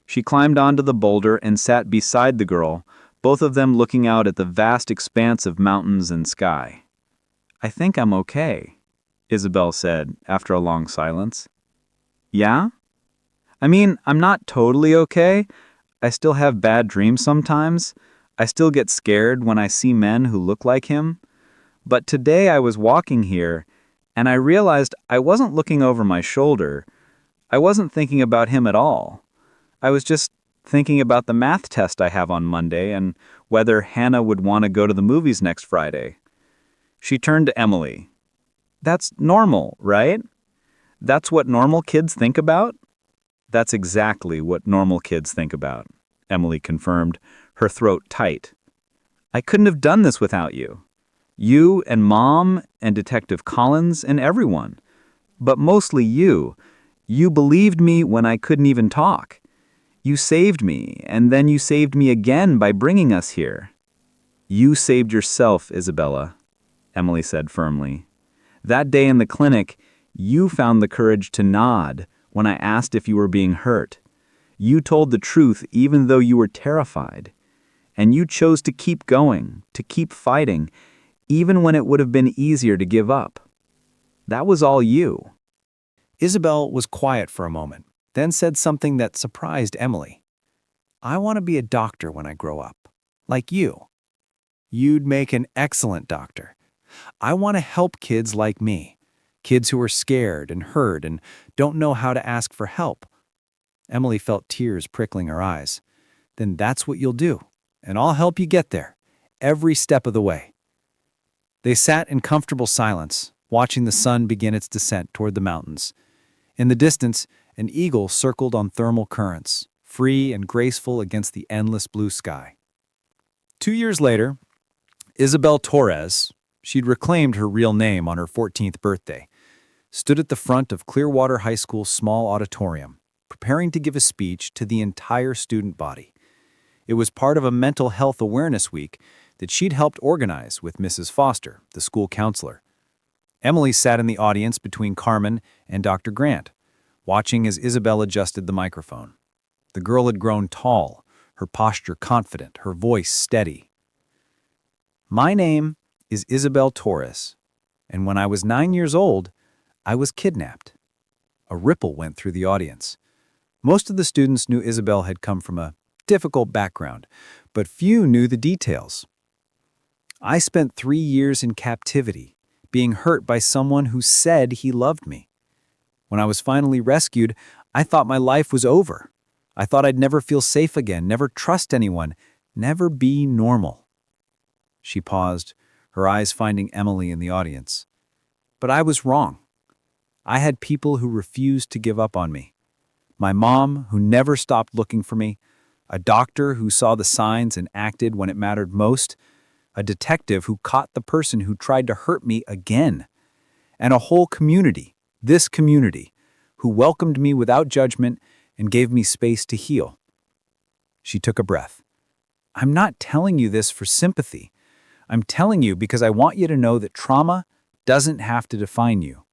She climbed onto the boulder and sat beside the girl, both of them looking out at the vast expanse of mountains and sky. "I think I'm okay," Isabel said after a long silence. "Yeah? I mean, I'm not totally okay. I still have bad dreams sometimes. I still get scared when I see men who look like him. But today I was walking here, and I realized I wasn't looking over my shoulder. I wasn't thinking about him at all. I was just thinking about the math test I have on Monday and whether Hannah would want to go to the movies next Friday." She turned to Emily. "That's normal, right? That's what normal kids think about?" "That's exactly what normal kids think about," Emily confirmed, her throat tight. "I couldn't have done this without you. You and Mom and Detective Collins and everyone. But mostly you. You believed me when I couldn't even talk. You saved me, and then you saved me again by bringing us here." "You saved yourself, Isabella," Emily said firmly. "That day in the clinic, you found the courage to nod when I asked if you were being hurt. You told the truth even though you were terrified. And you chose to keep going, to keep fighting, even when it would have been easier to give up. That was all you." Isabel was quiet for a moment, then said something that surprised Emily. "I want to be a doctor when I grow up, like you. You'd make an excellent doctor. I want to help kids like me, kids who are scared and hurt and don't know how to ask for help." Emily felt tears prickling her eyes. "Then that's what you'll do, and I'll help you get there, every step of the way." They sat in comfortable silence, watching the sun begin its descent toward the mountains. In the distance, an eagle circled on thermal currents, free and graceful against the endless blue sky. 2 years later, Isabel Torres, she'd reclaimed her real name on her 14th birthday, stood at the front of Clearwater High School's small auditorium, preparing to give a speech to the entire student body. It was part of a mental health awareness week that she'd helped organize with Mrs. Foster, the school counselor. Emily sat in the audience between Carmen and Dr. Grant, watching as Isabel adjusted the microphone. The girl had grown tall, her posture confident, her voice steady. "My name is Isabel Torres, and when I was 9 years old, I was kidnapped." A ripple went through the audience. Most of the students knew Isabel had come from a difficult background, but few knew the details. "I spent 3 years in captivity, being hurt by someone who said he loved me. When I was finally rescued, I thought my life was over. I thought I'd never feel safe again, never trust anyone, never be normal." She paused, her eyes finding Emily in the audience. "But I was wrong. I had people who refused to give up on me. My mom, who never stopped looking for me, a doctor who saw the signs and acted when it mattered most, a detective who caught the person who tried to hurt me again, and a whole community, this community, who welcomed me without judgment and gave me space to heal." She took a breath. "I'm not telling you this for sympathy. I'm telling you because I want you to know that trauma doesn't have to define you.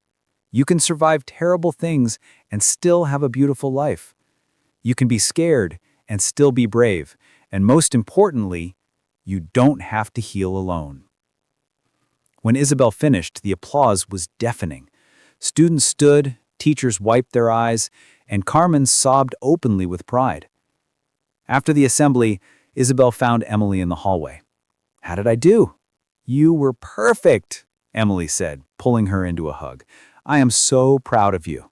You can survive terrible things and still have a beautiful life. You can be scared and still be brave. And most importantly, you don't have to heal alone." When Isabel finished, the applause was deafening. Students stood, teachers wiped their eyes, and Carmen sobbed openly with pride. After the assembly, Isabel found Emily in the hallway. "How did I do?" "You were perfect," Emily said, pulling her into a hug. "I am so proud of you."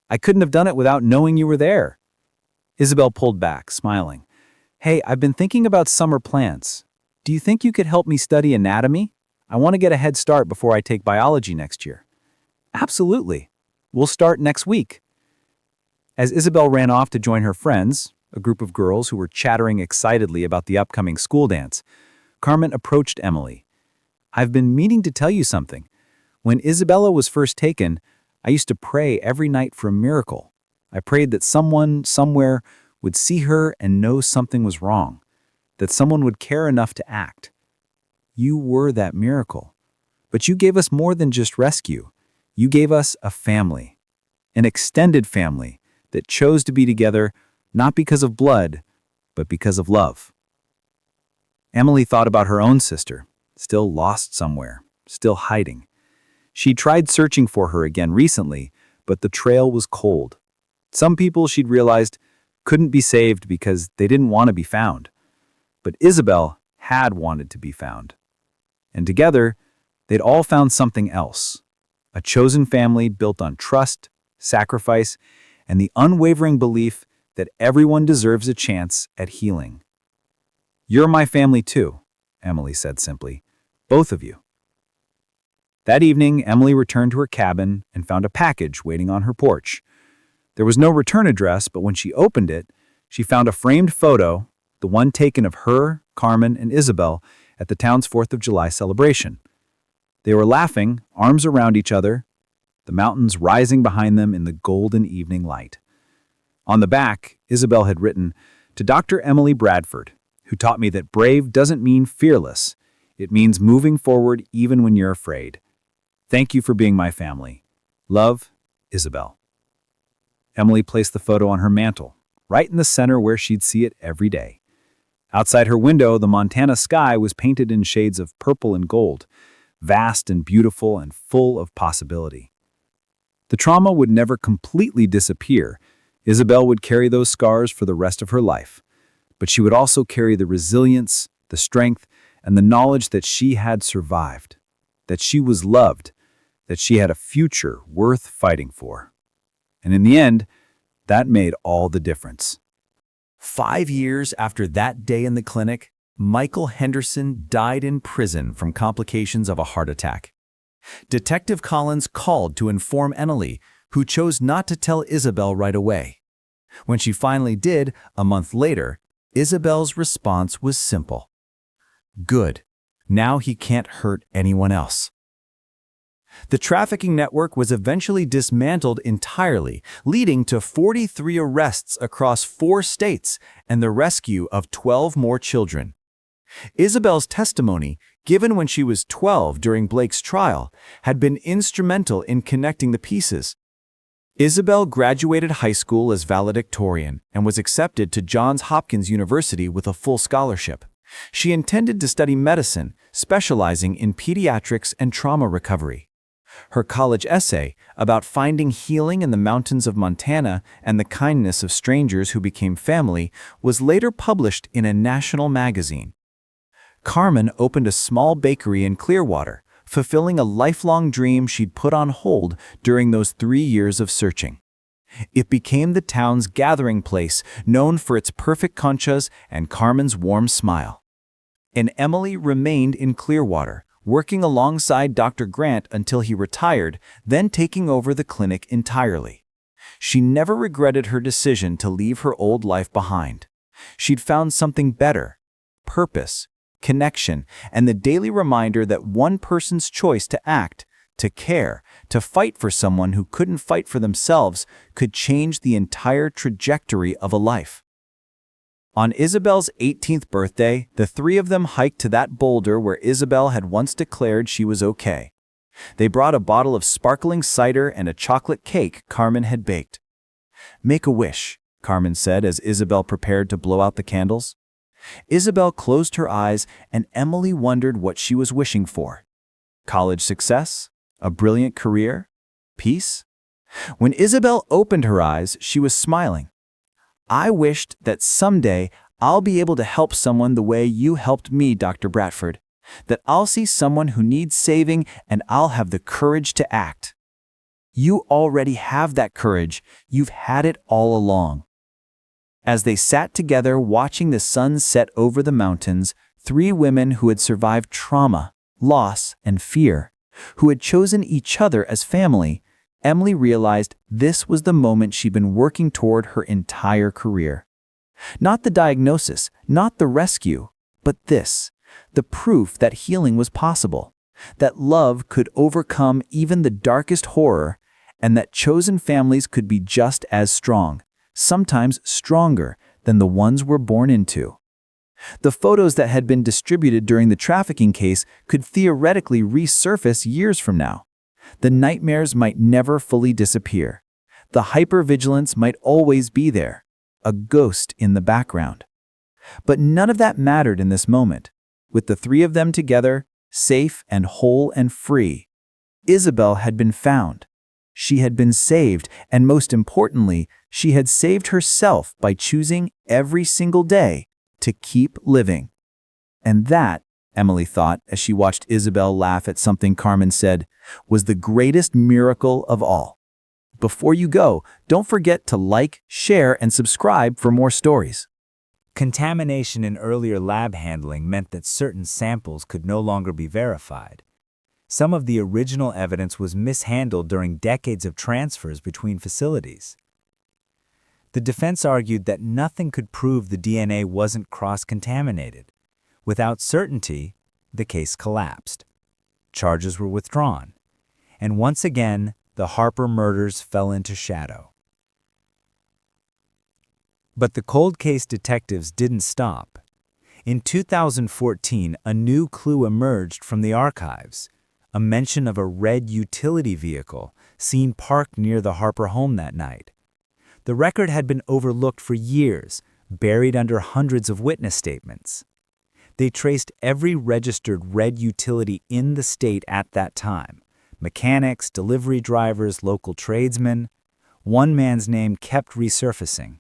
"I couldn't have done it without knowing you were there." Isabel pulled back, smiling. "Hey, I've been thinking about summer plans. Do you think you could help me study anatomy? I want to get a head start before I take biology next year." "Absolutely. We'll start next week." As Isabel ran off to join her friends, a group of girls who were chattering excitedly about the upcoming school dance, Carmen approached Emily. "I've been meaning to tell you something. When Isabella was first taken, I used to pray every night for a miracle. I prayed that someone, somewhere, would see her and know something was wrong, that someone would care enough to act. You were that miracle. But you gave us more than just rescue. You gave us a family, an extended family that chose to be together not because of blood, but because of love." Emily thought about her own sister, still lost somewhere, still hiding. She tried searching for her again recently, but the trail was cold. Some people, she'd realized, couldn't be saved because they didn't want to be found. But Isabel had wanted to be found. And together, they'd all found something else. A chosen family built on trust, sacrifice, and the unwavering belief that everyone deserves a chance at healing. "You're my family too," Emily said simply. "Both of you." That evening, Emily returned to her cabin and found a package waiting on her porch. There was no return address, but when she opened it, she found a framed photo, the one taken of her, Carmen, and Isabel at the town's 4th of July celebration. They were laughing, arms around each other, the mountains rising behind them in the golden evening light. On the back, Isabel had written, "To Dr. Emily Bradford, who taught me that brave doesn't mean fearless. It means moving forward even when you're afraid. Thank you for being my family. Love, Isabel." Emily placed the photo on her mantle, right in the center where she'd see it every day. Outside her window, the Montana sky was painted in shades of purple and gold, vast and beautiful and full of possibility. The trauma would never completely disappear. Isabel would carry those scars for the rest of her life. But she would also carry the resilience, the strength, and the knowledge that she had survived, that she was loved, that she had a future worth fighting for. And in the end, that made all the difference. 5 years after that day in the clinic, Michael Henderson died in prison from complications of a heart attack. Detective Collins called to inform Emily, who chose not to tell Isabel right away. When she finally did, a month later, Isabel's response was simple. "Good. Now he can't hurt anyone else." The trafficking network was eventually dismantled entirely, leading to 43 arrests across 4 states and the rescue of 12 more children. Isabel's testimony, given when she was 12 during Blake's trial, had been instrumental in connecting the pieces. Isabel graduated high school as valedictorian and was accepted to Johns Hopkins University with a full scholarship. She intended to study medicine, specializing in pediatrics and trauma recovery. Her college essay about finding healing in the mountains of Montana and the kindness of strangers who became family was later published in a national magazine. Carmen opened a small bakery in Clearwater, fulfilling a lifelong dream she'd put on hold during those 3 years of searching. It became the town's gathering place, known for its perfect conchas and Carmen's warm smile. And Emily remained in Clearwater, working alongside Dr. Grant until he retired, then taking over the clinic entirely. She never regretted her decision to leave her old life behind. She'd found something better: purpose, connection, and the daily reminder that one person's choice to act, to care, to fight for someone who couldn't fight for themselves could change the entire trajectory of a life. On Isabel's 18th birthday, the 3 of them hiked to that boulder where Isabel had once declared she was okay. They brought a bottle of sparkling cider and a chocolate cake Carmen had baked. "Make a wish," Carmen said as Isabel prepared to blow out the candles. Isabel closed her eyes, and Emily wondered what she was wishing for. College success? A brilliant career? Peace? When Isabel opened her eyes, she was smiling. "I wished that someday I'll be able to help someone the way you helped me, Dr. Bradford. That I'll see someone who needs saving and I'll have the courage to act. You already have that courage. You've had it all along. As they sat together watching the sun set over the mountains, three women who had survived trauma, loss, and fear, who had chosen each other as family, Emily realized this was the moment she'd been working toward her entire career. Not the diagnosis, not the rescue, but this, the proof that healing was possible, that love could overcome even the darkest horror, and that chosen families could be just as strong, sometimes stronger than the ones we're born into. The photos that had been distributed during the trafficking case could theoretically resurface years from now. The nightmares might never fully disappear. The hypervigilance might always be there, a ghost in the background. But none of that mattered in this moment. With the three of them together, safe and whole and free, Isabel had been found. She had been saved, and most importantly, she had saved herself by choosing every single day to keep living. And that, Emily thought as she watched Isabel laugh at something Carmen said, was the greatest miracle of all. Before you go, don't forget to like, share, and subscribe for more stories. Contamination in earlier lab handling meant that certain samples could no longer be verified. Some of the original evidence was mishandled during decades of transfers between facilities. The defense argued that nothing could prove the DNA wasn't cross-contaminated. Without certainty, the case collapsed. Charges were withdrawn. And once again, the Harper murders fell into shadow. But the cold case detectives didn't stop. In 2014, a new clue emerged from the archives, a mention of a red utility vehicle seen parked near the Harper home that night. The record had been overlooked for years, buried under hundreds of witness statements. They traced every registered red utility in the state at that time: mechanics, delivery drivers, local tradesmen. One man's name kept resurfacing.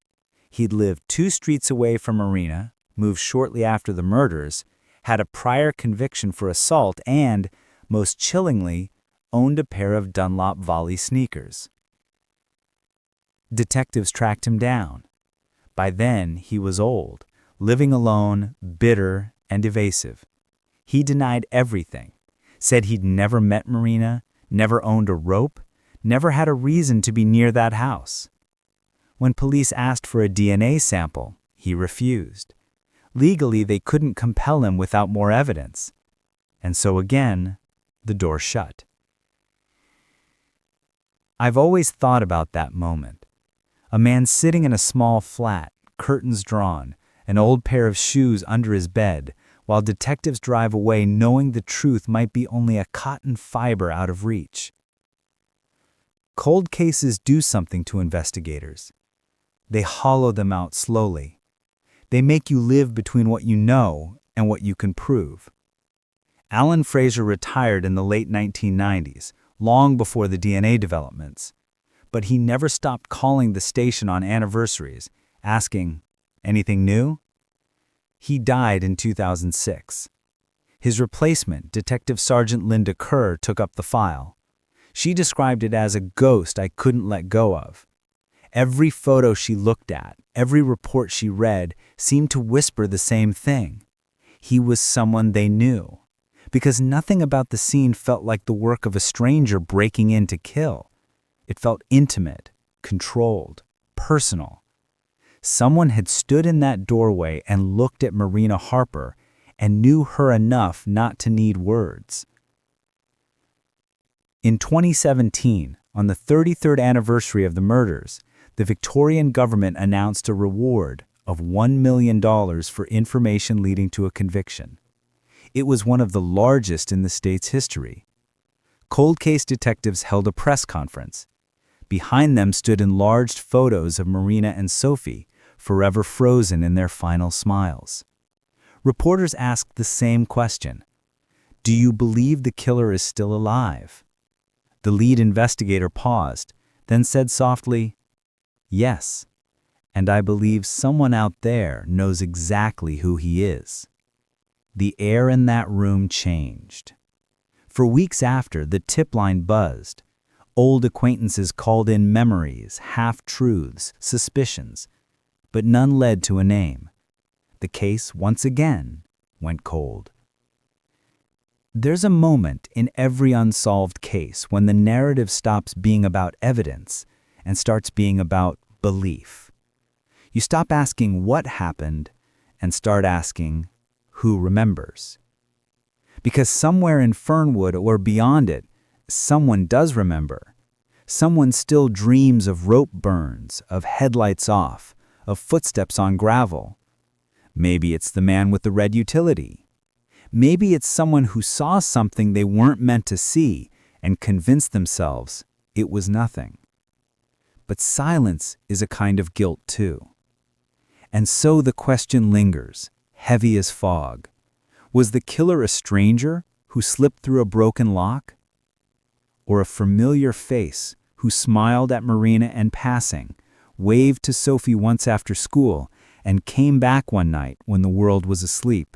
He'd lived 2 streets away from Marina, moved shortly after the murders, had a prior conviction for assault, and, most chillingly, owned a pair of Dunlop Volley sneakers. Detectives tracked him down. By then, he was old, living alone, bitter, and evasive. He denied everything, said he'd never met Marina, never owned a rope, never had a reason to be near that house. When police asked for a DNA sample, he refused. Legally, they couldn't compel him without more evidence. And so again, the door shut. I've always thought about that moment. A man sitting in a small flat, curtains drawn, an old pair of shoes under his bed, while detectives drive away knowing the truth might be only a cotton fiber out of reach. Cold cases do something to investigators. They hollow them out slowly. They make you live between what you know and what you can prove. Alan Fraser retired in the late 1990s, long before the DNA developments. But he never stopped calling the station on anniversaries, asking, "Anything new?" He died in 2006. His replacement, Detective Sergeant Linda Kerr, took up the file. She described it as a ghost I couldn't let go of. Every photo she looked at, every report she read, seemed to whisper the same thing. He was someone they knew. Because nothing about the scene felt like the work of a stranger breaking in to kill. It felt intimate, controlled, personal. Someone had stood in that doorway and looked at Marina Harper and knew her enough not to need words. In 2017, on the 33rd anniversary of the murders, the Victorian government announced a reward of $1 million for information leading to a conviction. It was one of the largest in the state's history. Cold case detectives held a press conference. Behind them stood enlarged photos of Marina and Sophie, forever frozen in their final smiles. Reporters asked the same question: "Do you believe the killer is still alive?" The lead investigator paused, then said softly, "Yes." And I believe someone out there knows exactly who he is. The air in that room changed. For weeks after, the tip line buzzed. Old acquaintances called in memories, half-truths, suspicions, but none led to a name. The case, once again, went cold. There's a moment in every unsolved case when the narrative stops being about evidence and starts being about belief. You stop asking what happened and start asking who remembers. Because somewhere in Fernwood or beyond it, someone does remember. Someone still dreams of rope burns, of headlights off, of footsteps on gravel. Maybe it's the man with the red utility. Maybe it's someone who saw something they weren't meant to see and convinced themselves it was nothing. But silence is a kind of guilt too. And so the question lingers, heavy as fog. Was the killer a stranger who slipped through a broken lock? Or a familiar face who smiled at Marina and passing, waved to Sophie once after school, and came back one night when the world was asleep?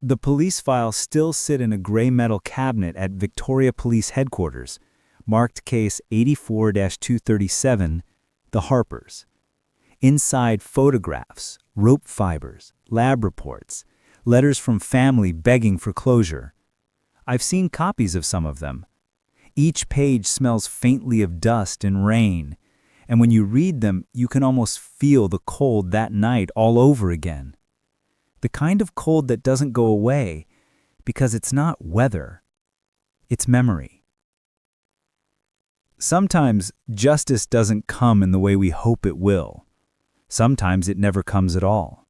The police files still sit in a gray metal cabinet at Victoria Police Headquarters, marked Case 84-237, The Harpers. Inside, photographs, rope fibers, lab reports, letters from family begging for closure. I've seen copies of some of them. Each page smells faintly of dust and rain, and when you read them, you can almost feel the cold that night all over again. The kind of cold that doesn't go away because it's not weather, it's memory. Sometimes justice doesn't come in the way we hope it will. Sometimes it never comes at all.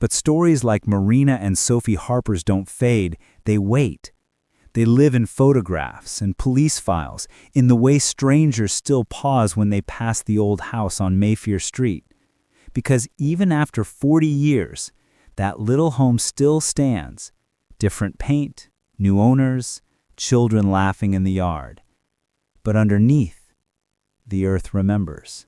But stories like Marina and Sophie Harper's don't fade, they wait. They live in photographs and police files, in the way strangers still pause when they pass the old house on Mayfair Street. Because even after 40 years, that little home still stands. Different paint, new owners, children laughing in the yard. But underneath, the earth remembers.